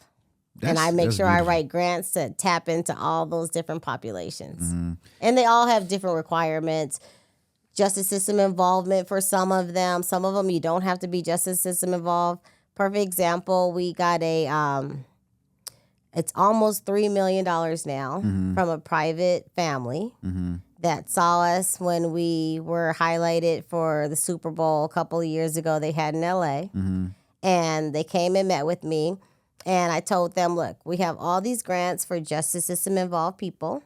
And I make sure I write grants to tap into all those different populations. And they all have different requirements. Justice system involvement for some of them. Some of them you don't have to be justice system involved. Perfect example, we got it's almost $3 million now from a private family that saw us when we were highlighted for the Super Bowl a couple of years ago they had in LA. And they came and met with me. And I told them, look, we have all these grants for justice system involved people.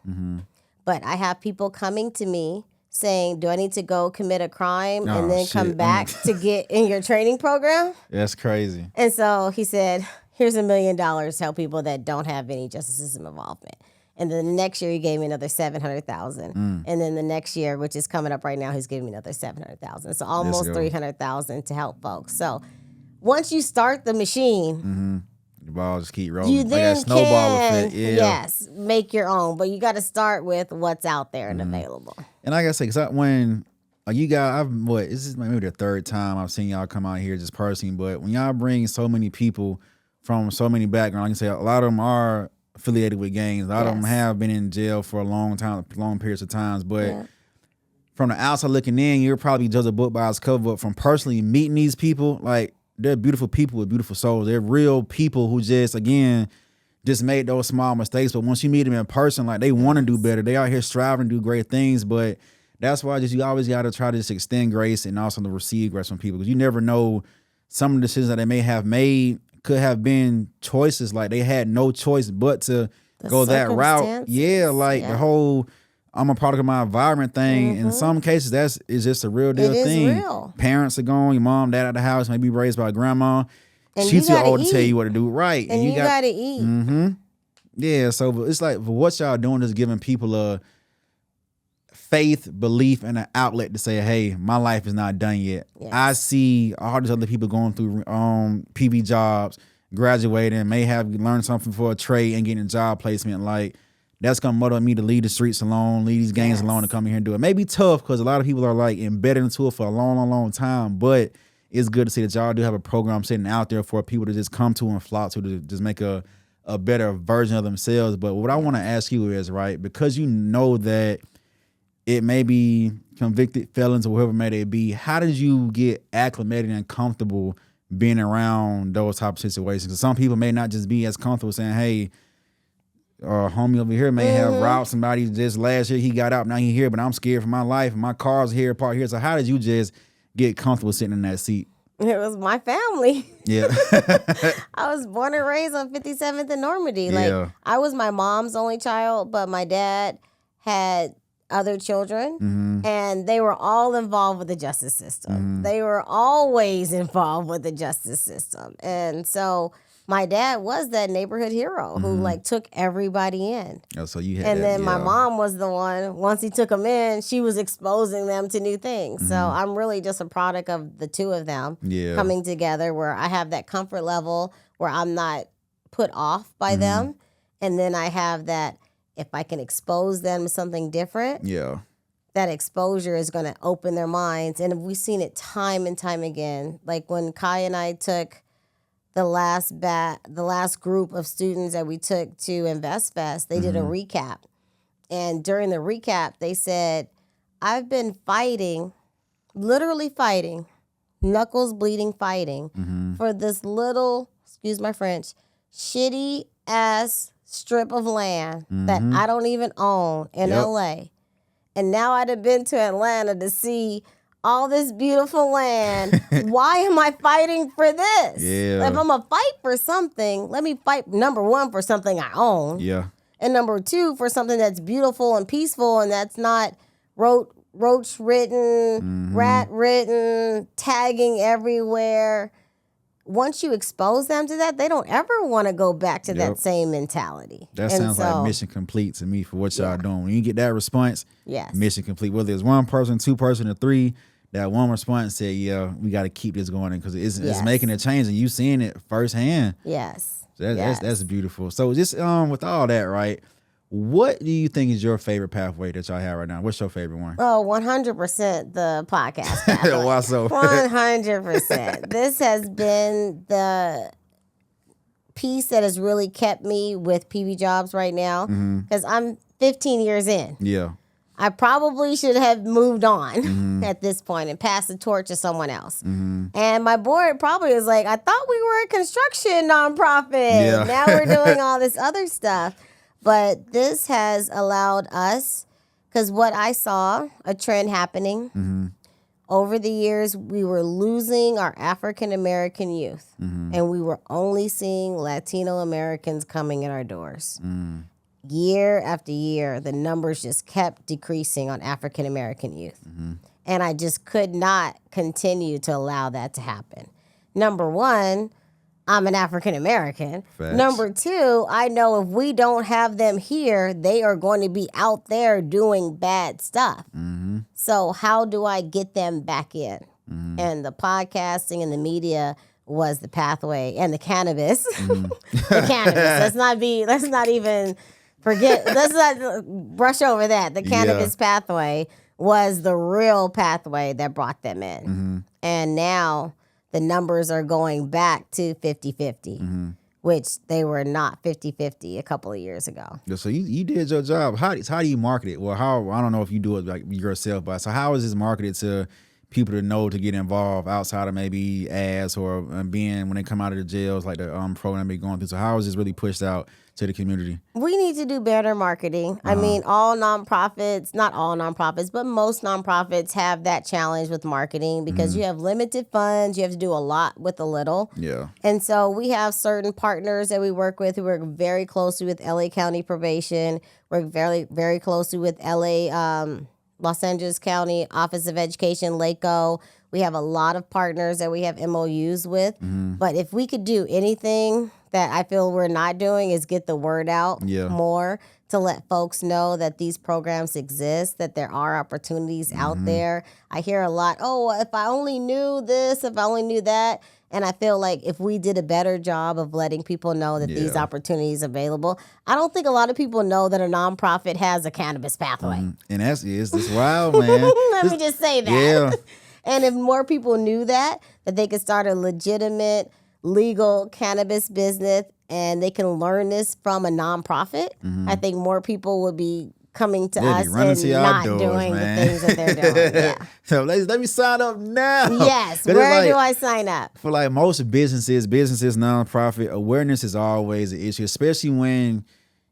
But I have people coming to me saying, do I need to go commit a crime and then come back to get in your training program? That's crazy. And so he said, here's $1 million to help people that don't have any justice system involvement. And then the next year, he gave me another $700,000. And then the next year, which is coming up right now, he's giving me another $700,000. So almost $300,000 to help folks. So once you start the machine, the ball just keep rolling. you then like that snowball can, effect. Yeah. yes, make your own. But you got to start with what's out there and available. And like I said, cause when like you guys, this is maybe the third time I've seen y'all come out here just personally. But when y'all bring so many people from so many backgrounds, like I say, a lot of them are affiliated with gangs. A lot of them have been in jail for a long periods of times. But from the outside looking in, you'll probably judge a book by its cover. But from personally meeting these people, like, they're beautiful people with beautiful souls. They're real people who just made those small mistakes. But once you meet them in person, like, they want to do better. They out here striving to do great things. But that's why you always got to try to just extend grace and also to receive grace from people. Because you never know, some of the decisions that they may have made could have been choices. Like, they had no choice but to go that route. Yeah, like the whole I'm a product of my environment thing. In some cases, is just a real deal thing. It is real. Parents are gone, your mom, dad at the house, maybe raised by grandma. And She's too old to tell you what to do. Right. And you got to eat. Yeah, so it's like, for what y'all doing is giving people a faith, belief, and an outlet to say, hey, my life is not done yet. Yes. I see all these other people going through PB jobs, graduating, may have learned something for a trade and getting a job placement. Like, that's going to motivate me to leave the streets alone, leave these gangs alone, to come in here and do it. It may be tough because a lot of people are like embedded into it for a long, long, long time, but it's good to see that y'all do have a program sitting out there for people to just come to and flock to just make a better version of themselves. But what I want to ask you is, right, because you know that it may be convicted felons or whoever may they be, how did you get acclimated and comfortable being around those type of situations? Because some people may not just be as comfortable saying, hey, homie over here may have robbed somebody just last year. He got out, now he here, but I'm scared for my life. My car's here, parked here. So how did you just get comfortable sitting in that seat? It was my family. Yeah. I was born and raised on 57th and Normandy. Yeah. Like, I was my mom's only child, but my dad had other children, and they were all involved with the justice system. They were always involved with the justice system. And so my dad was that neighborhood hero who like took everybody in. Oh, so you had And that, then my mom was the one, once he took them in, she was exposing them to new things. So I'm really just a product of the two of them coming together, where I have that comfort level where I'm not put off by them. And then I have that, if I can expose them to something different, that exposure is going to open their minds. And we've seen it time and time again. Like when Kai and I took the last group of students that we took to InvestFest, they did a recap. And during the recap, they said, I've been fighting, literally fighting, knuckles bleeding fighting for this little, excuse my French, shitty ass strip of land that I don't even own in LA. And now I'd have been to Atlanta to see all this beautiful land. Why am I fighting for this? Yeah. If I'm going to fight for something, let me fight, number one, for something I own. Yeah. And number two, for something that's beautiful and peaceful and that's not roach-ridden, rat-ridden, tagging everywhere. Once you expose them to that, they don't ever want to go back to that same mentality. That sounds like mission complete to me for what y'all doing. When you get that response, mission complete. Whether it's one person, two person, or three, that one response said, yeah, we got to keep this going because it's making a change and you seeing it firsthand. Yes. So that's beautiful. So just with all that, right, what do you think is your favorite pathway that y'all have right now? What's your favorite one? Oh, 100% the podcast pathway. Why so? 100%. This has been the piece that has really kept me with PB Jobs right now because I'm 15 years in. Yeah. I probably should have moved on at this point and passed the torch to someone else. And my board probably is like, I thought we were a construction nonprofit. Yeah. Now we're doing all this other stuff. But this has allowed us, because what I saw, a trend happening, over the years, we were losing our African-American youth. And we were only seeing Latino Americans coming in our doors. Year after year, the numbers just kept decreasing on African-American youth. And I just could not continue to allow that to happen. Number one, I'm an African-American. Number two, I know if we don't have them here, they are going to be out there doing bad stuff. So how do I get them back in? And the podcasting and the media was the pathway, and the cannabis. The cannabis. Let's not even forget, let's not brush over that. The cannabis pathway was the real pathway that brought them in. And now the numbers are going back to 50-50, which they were not 50-50 a couple of years ago. So you did your job. How do you market it? Well, I don't know if you do it like yourself, but so how is this marketed to people to know to get involved outside of maybe ads or being when they come out of the jails, like the program they're going through? So how is this really pushed out to the community? We need to do better marketing. I mean, all nonprofits, not all nonprofits, but most nonprofits have that challenge with marketing because you have limited funds. You have to do a lot with a little. Yeah. And so we have certain partners that we work with who work very closely with LA County Probation, work very, very closely with Los Angeles County Office of Education, LACO. We have a lot of partners that we have MOUs with. But if we could do anything that I feel we're not doing is get the word out more to let folks know that these programs exist, that there are opportunities out there. I hear a lot, oh, if I only knew this, if I only knew that. And I feel like if we did a better job of letting people know that these opportunities are available, I don't think a lot of people know that a nonprofit has a cannabis pathway. And it's wild, man. Let me just say that. Yeah. And if more people knew that they could start a legitimate, legal cannabis business and they can learn this from a nonprofit, I think more people would be coming to us and not doing the things that they're doing. Yeah. So let me sign up now. Yes. Where do I sign up? For like most businesses, nonprofit, awareness is always an issue, especially when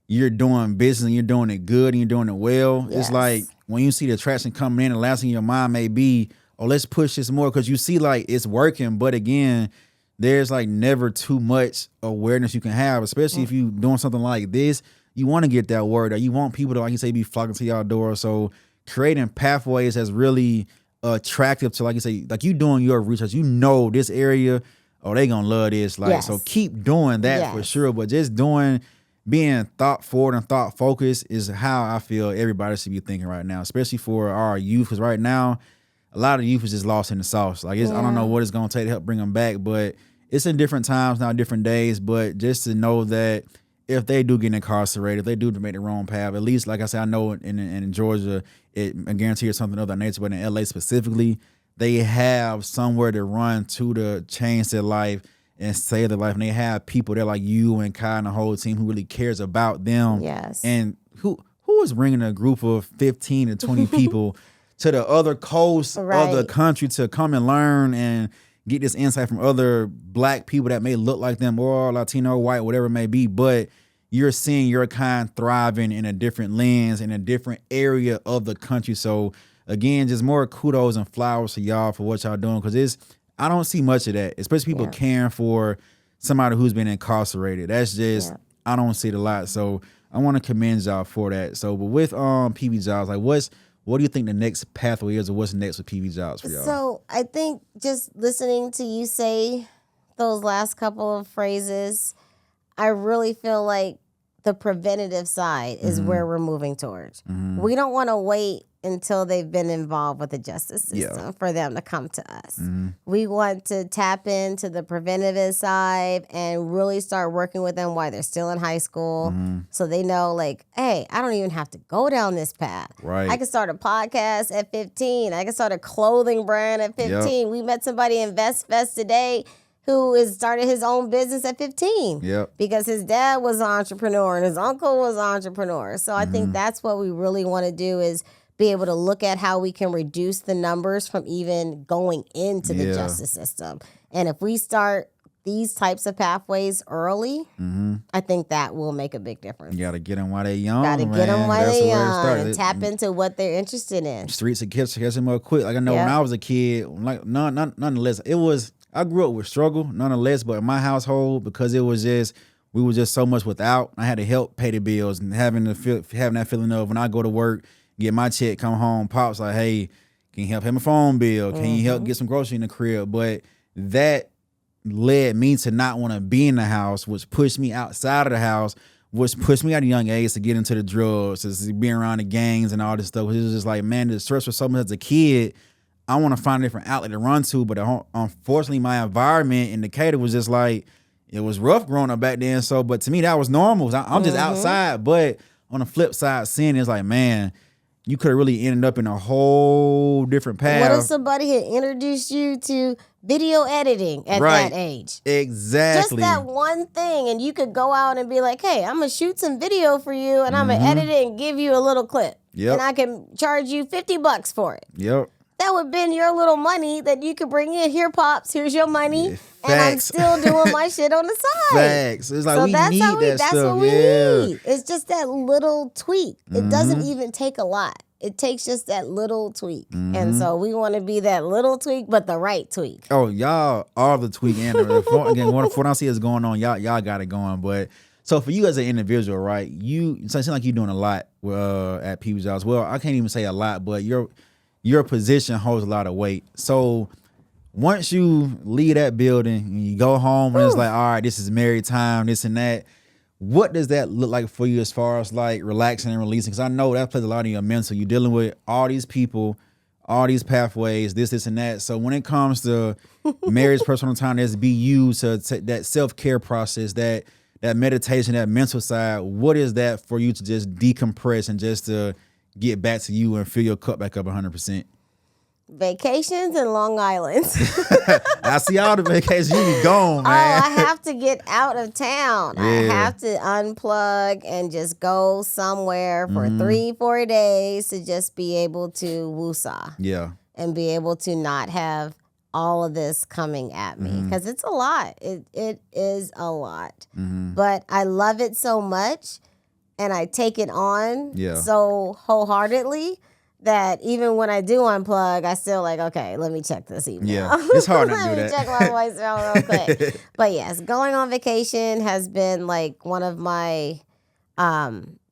you're doing business and you're doing it good and you're doing it well. Yes. It's like when you see the traction coming in, the last thing in your mind may be, oh, let's push this more because you see like it's working. But again, there's like never too much awareness you can have, especially if you're doing something like this. You want to get that word out. You want people to, like you say, be flocking to your door. So creating pathways that's really attractive to, like you say, like you doing your research. You know this area, oh, they gonna love this. Like so, keep doing that for sure. But just being thought forward and thought focused is how I feel everybody should be thinking right now, especially for our youth. Because right now, a lot of youth is just lost in the sauce. Like I don't know what it's gonna take to help bring them back, but it's in different times now, different days. But just to know that if they do get incarcerated, if they do make the wrong path, at least, like I said, I know in Georgia, I guarantee it's something of that nature, but in LA specifically, they have somewhere to run to change their life and save their life. And they have people there like you and Kai and the whole team who really cares about them. Yes. And who is bringing a group of 15 to 20 people to the other coast of the country to come and learn and get this insight from other black people that may look like them or Latino, white, whatever it may be, but you're seeing your kind thriving in a different lens, in a different area of the country. So again, just more kudos and flowers to y'all for what y'all doing, because I don't see much of that, especially people caring for somebody who's been incarcerated. That's just, I don't see it a lot. So I want to commend y'all for that. So, but with PB Jobs, like what do you think the next pathway is, or what's next with PB Jobs for y'all? So I think just listening to you say those last couple of phrases, I really feel like the preventative side is where we're moving towards. We don't want to wait until they've been involved with the justice system for them to come to us. We want to tap into the preventative side and really start working with them while they're still in high school, so they know, like, hey, I don't even have to go down this path. Right. I can start a podcast at 15. I can start a clothing brand at 15. We met somebody in Vest Fest today who has started his own business at 15 because his dad was an entrepreneur and his uncle was an entrepreneur. So I think that's what we really want to do, is be able to look at how we can reduce the numbers from even going into the justice system. And if we start these types of pathways early, I think that will make a big difference. You got to get them while they're young. Got to get them while they're young and tap into what they're interested in. Streets of catch them up quick. Like I know when I was a kid, like nonetheless, I grew up with struggle, nonetheless, but in my household, because we were just so much without, I had to help pay the bills and having that feeling of when I go to work, get my check, come home, Pop's like, hey, can you help pay my phone bill? Can you help get some groceries in the crib? But that led me to not want to be in the house, which pushed me outside of the house, which pushed me at a young age to get into the drugs, to be around the gangs and all this stuff. It was just like, man, the stress was so much as a kid. I want to find a different outlet to run to, but unfortunately, my environment in Decatur was just like, it was rough growing up back then. So, but to me, that was normal. I'm just outside. But on the flip side, seeing it's like, man, you could have really ended up in a whole different path. What if somebody had introduced you to video editing at that age? Exactly. Just that one thing, and you could go out and be like, hey, I'm going to shoot some video for you, and I'm going to edit it and give you a little clip. And I can charge you $50 for it. That would have been your little money that you could bring in. Here, Pops, here's your money. And I'm still doing my shit on the side. Facts. It's like, so that's what we need. It's just that little tweak. It doesn't even take a lot. It takes just that little tweak. And so we want to be that little tweak, but the right tweak. Oh, y'all are the tweak. And again, what I see is going on, y'all got it going. But so for you as an individual, right, it seems like you're doing a lot at People's Jobs. Well, I can't even say a lot, but your position holds a lot of weight. So once you leave that building and you go home and it's like, all right, this is married time, this and that. What does that look like for you as far as like relaxing and releasing? Because I know that plays a lot in your mental. You're dealing with all these people, all these pathways, this and that. So when it comes to marriage, personal time, there's be you to that self-care process, that meditation, that mental side. What is that for you to just decompress and just to get back to you and fill your cup back up 100%? Vacations and Long Island. I see all the vacations. You be gone, man. Oh, I have to get out of town. Yeah. I have to unplug and just go somewhere for 3-4 days to just be able to woosah. Yeah. And be able to not have all of this coming at me. Because it's a lot. It is a lot. But I love it so much and I take it on so wholeheartedly that even when I do unplug, I still like, okay, let me check this email. Yeah, it's hard not to do that. Let me check my voicemail real quick. But yes, going on vacation has been like one of my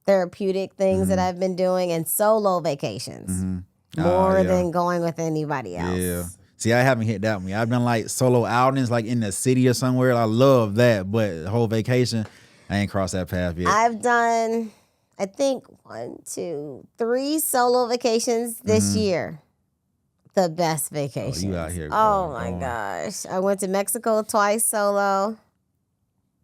therapeutic things that I've been doing, and solo vacations more than going with anybody else. Yeah. See, I haven't hit that one. I've done like solo outings, like in the city or somewhere. I love that, but the whole vacation, I ain't crossed that path yet. I've done, I think 1, 2, 3 solo vacations this year. The best vacation. Oh, you out here. Oh my gosh. I went to Mexico twice solo.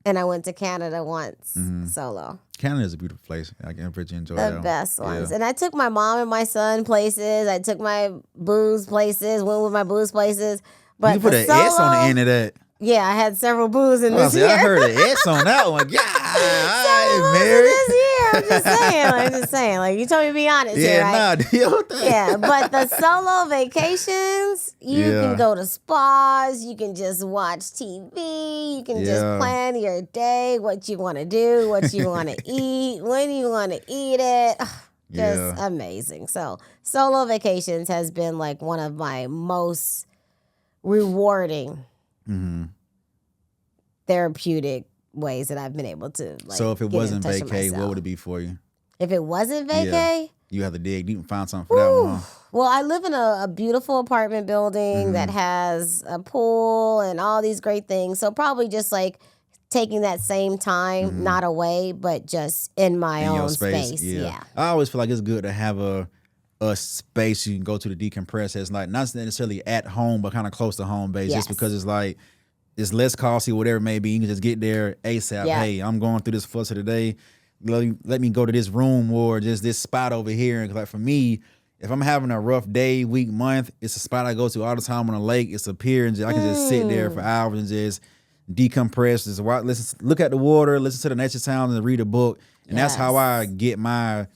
And I went to Canada once solo. Canada's a beautiful place. I can pretty enjoy The that. best ones. Yeah. And I took my mom and my son places. I took my booze places, went with my booze places. But You put an S on the end of that. Yeah, I had several booze in this year. I heard an S on that one. Yeah, I ain't married. This year. I'm just saying. Like, you told me to be honest here, right? deal with that. Yeah, but the solo vacations, you can go to spas, you can just watch TV, you can just plan your day, what you want to do, what you want to eat, when you want to eat it. Just amazing. So solo vacations has been like one of my most rewarding therapeutic ways that I've been able to like. So if it wasn't get in touch with vacay, what myself. would it be for you? If it wasn't vacay? You have to dig deep and find something for that one, huh? Well, I live in a beautiful apartment building that has a pool and all these great things. So probably just like taking that same time, not away, but just in my own your space. Yeah. I always feel like it's good to have a space you can go to decompress. It's like not necessarily at home, but kind of close to home base, just because it's like it's less costly, whatever it may be. You can just get there ASAP. Yeah. Hey, I'm going through this fuss of the day. Let me go to this room or just this spot over here. And like for me, if I'm having a rough day, week, month, it's a spot I go to all the time on a lake. It's a pier, and I can just sit there for hours and just decompress. Just watch, look at the water, listen to the nature sounds, and read a book. And that's how I get my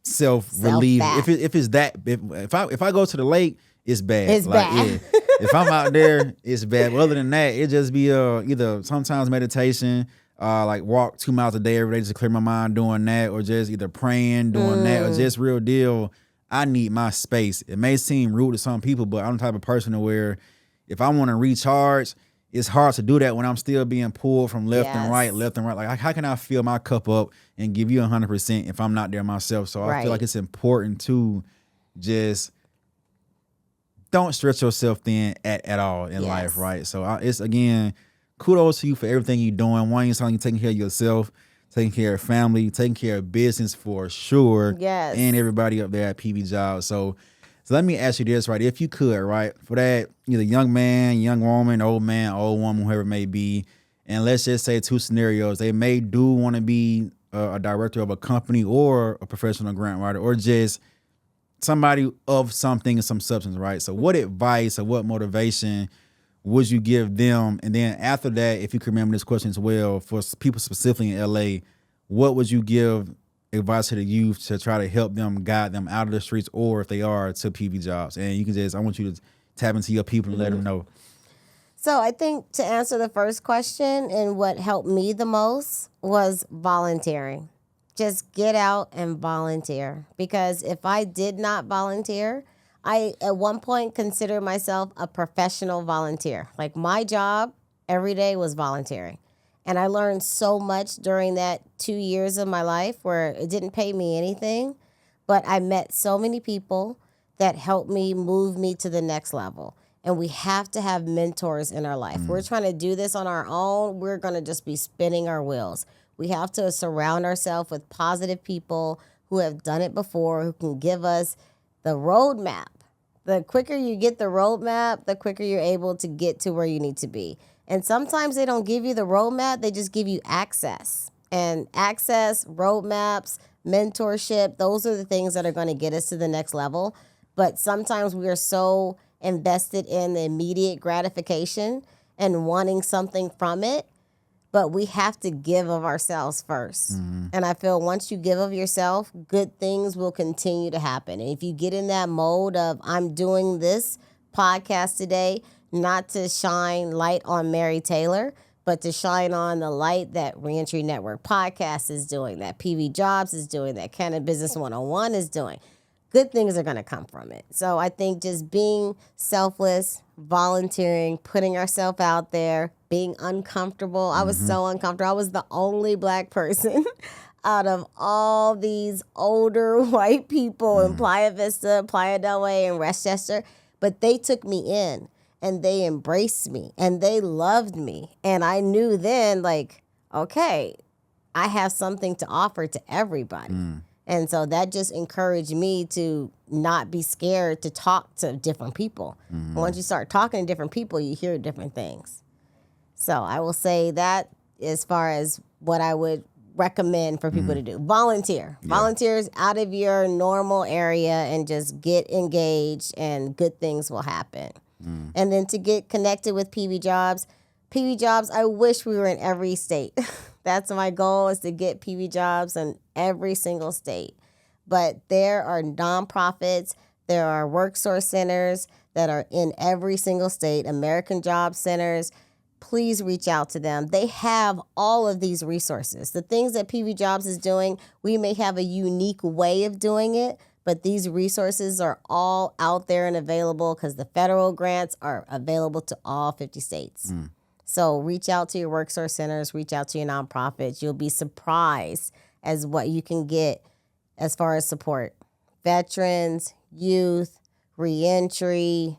self relief. If it's that, if I go to the lake, it's bad. It's bad. Yeah. If I'm out there, it's bad. But other than that, it just be either sometimes meditation, like walk 2 miles a day every day just to clear my mind doing that, or just either praying, doing that, or just real deal. I need my space. It may seem rude to some people, but I'm the type of person to where if I want to recharge, it's hard to do that when I'm still being pulled from left and right. Like, how can I fill my cup up and give you 100% if I'm not there myself? So I feel like it's important to just don't stretch yourself thin at all in life, right? So it's, again, kudos to you for everything you're doing. One, you're taking care of yourself, taking care of family, taking care of business for sure. Yes. And everybody up there at PB Jobs. So let me ask you this, right? If you could, right, for that either young man, young woman, old woman, whoever it may be, and let's just say 2 scenarios. They may do want to be a director of a company or a professional grant writer or just somebody of something and some substance, right? So what advice or what motivation would you give them? And then after that, if you can remember this question as well, for people specifically in LA, what would you give advice to the youth to try to help them, guide them out of the streets, or if they are, to PV Jobs? And you can I want you to tap into your people and let them know. So I think to answer the first question, and what helped me the most was volunteering. Just get out and volunteer. Because if I did not volunteer, I at one point considered myself a professional volunteer. Like, my job every day was volunteering. And I learned so much during that 2 years of my life where it didn't pay me anything, but I met so many people that helped me move me to the next level. And we have to have mentors in our life. We're trying to do this on our own. We're going to just be spinning our wheels. We have to surround ourselves with positive people who have done it before, who can give us the roadmap. The quicker you get the roadmap, the quicker you're able to get to where you need to be. And sometimes they don't give you the roadmap, they just give you access. And access, roadmaps, mentorship, those are the things that are going to get us to the next level. But sometimes we are so invested in the immediate gratification and wanting something from it, but we have to give of ourselves first. And I feel once you give of yourself, good things will continue to happen. And if you get in that mode of, I'm doing this podcast today, not to shine light on Mary Taylor, but to shine on the light that Reentry Network Podcast is doing, that PV Jobs is doing, that Canon Business 101 is doing, good things are going to come from it. So I think just being selfless, volunteering, putting ourselves out there, being uncomfortable. I was so uncomfortable. I was the only Black person out of all these older white people in Playa Vista, Playa del Rey, and Westchester. But they took me in and they embraced me and they loved me. And I knew then, like, okay, I have something to offer to everybody. And so that just encouraged me to not be scared to talk to different people. Once you start talking to different people, you hear different things. So I will say that as far as what I would recommend for people to do. Volunteer. Yeah. Volunteers out of your normal area and just get engaged and good things will happen. And then to get connected with PV Jobs. PV Jobs, I wish we were in every state. That's my goal, is to get PV Jobs in every single state. But there are nonprofits, there are work source centers that are in every single state, American Job Centers. Please reach out to them. They have all of these resources. The things that PV Jobs is doing, we may have a unique way of doing it, but these resources are all out there and available because the federal grants are available to all 50 states. So reach out to your work source centers, reach out to your nonprofits. You'll be surprised as what you can get as far as support. Veterans, youth, reentry,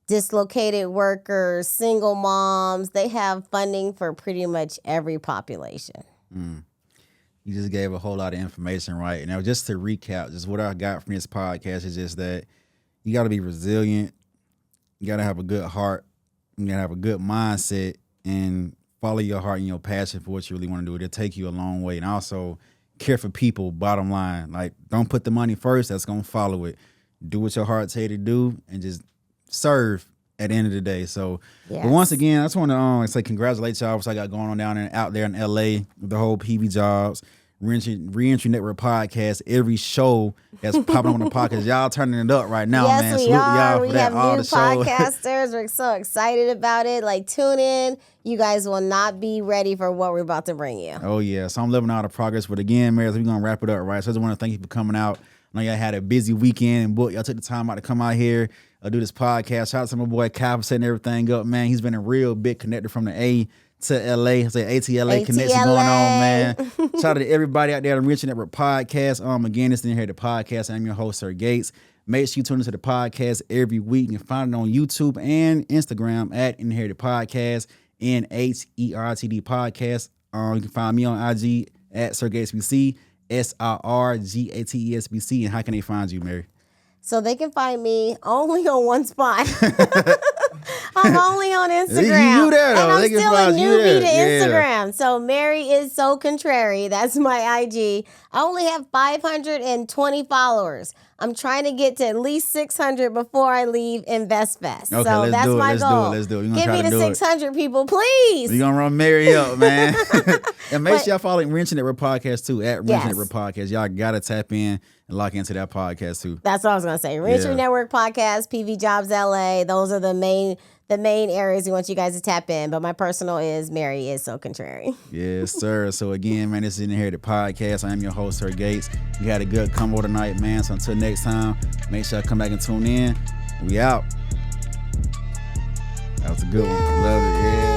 dislocated workers, single moms, they have funding for pretty much every population. You just gave a whole lot of information, right? And now just to recap, just what I got from this podcast is just that you got to be resilient. You got to have a good heart. You got to have a good mindset and follow your heart and your passion for what you really want to do. It'll take you a long way. And also care for people, bottom line. Like, don't put the money first. That's going to follow it. Do what your heart tells you to do and just serve at the end of the day. So, yes. But once again, I just want to say congratulate y'all for what I got going on out there in LA with the whole PV Jobs, Reentry Network Podcast. Every show that's popping on the podcast, y'all turning it up right now, yes, man. We are. We have new podcasters. We're so excited about it. Like, tune in. You guys will not be ready for what we're about to bring you. Oh yeah, so I'm living out of progress. But again, Mary, we're gonna wrap it up, right? So I just want to thank you for coming out. I know y'all had a busy weekend, but y'all took the time out to come out here, do this podcast. Shout out to my boy Kyle for setting everything up, man. He's been a real big connector from the A to LA. I say ATLA connection going on, man. Shout out to everybody out there on Reentry Network Podcast. Again, this is Inherited Podcast. I'm your host, Sir Gates. Make sure you tune into the podcast every week. You can find it on YouTube and Instagram at Inherited Podcast, NHERTD Podcast. You can find me on IG at Sir GatesBC, SIRGATESBC. And how can they find you, Mary? So they can find me only on one spot. I'm only on Instagram. You there, though. And I'm they still a newbie to Instagram. Yeah. So Mary is so contrary. That's my IG. I only have 520 followers. I'm trying to get to at least 600 before I leave InvestFest. Okay, so that's my goal. Let's do it. Give me the 600 people, please. We're going to run Mary up, man. And make sure y'all follow Reentry Network Podcast, too, at Reentry Network Podcast. Y'all got to tap in and lock into that podcast, too. That's what I was going to say. Reentry Network Podcast, PV Jobs LA. Those are the main areas we want you guys to tap in. But my personal is Mary is so contrary. Yes, sir. So again, man, this is Inherited Podcast. I am your host, Sir Gates. We had a good combo tonight, man. So until next time, make sure y'all come back and tune in. We out. That was a good one. Love it. Yeah.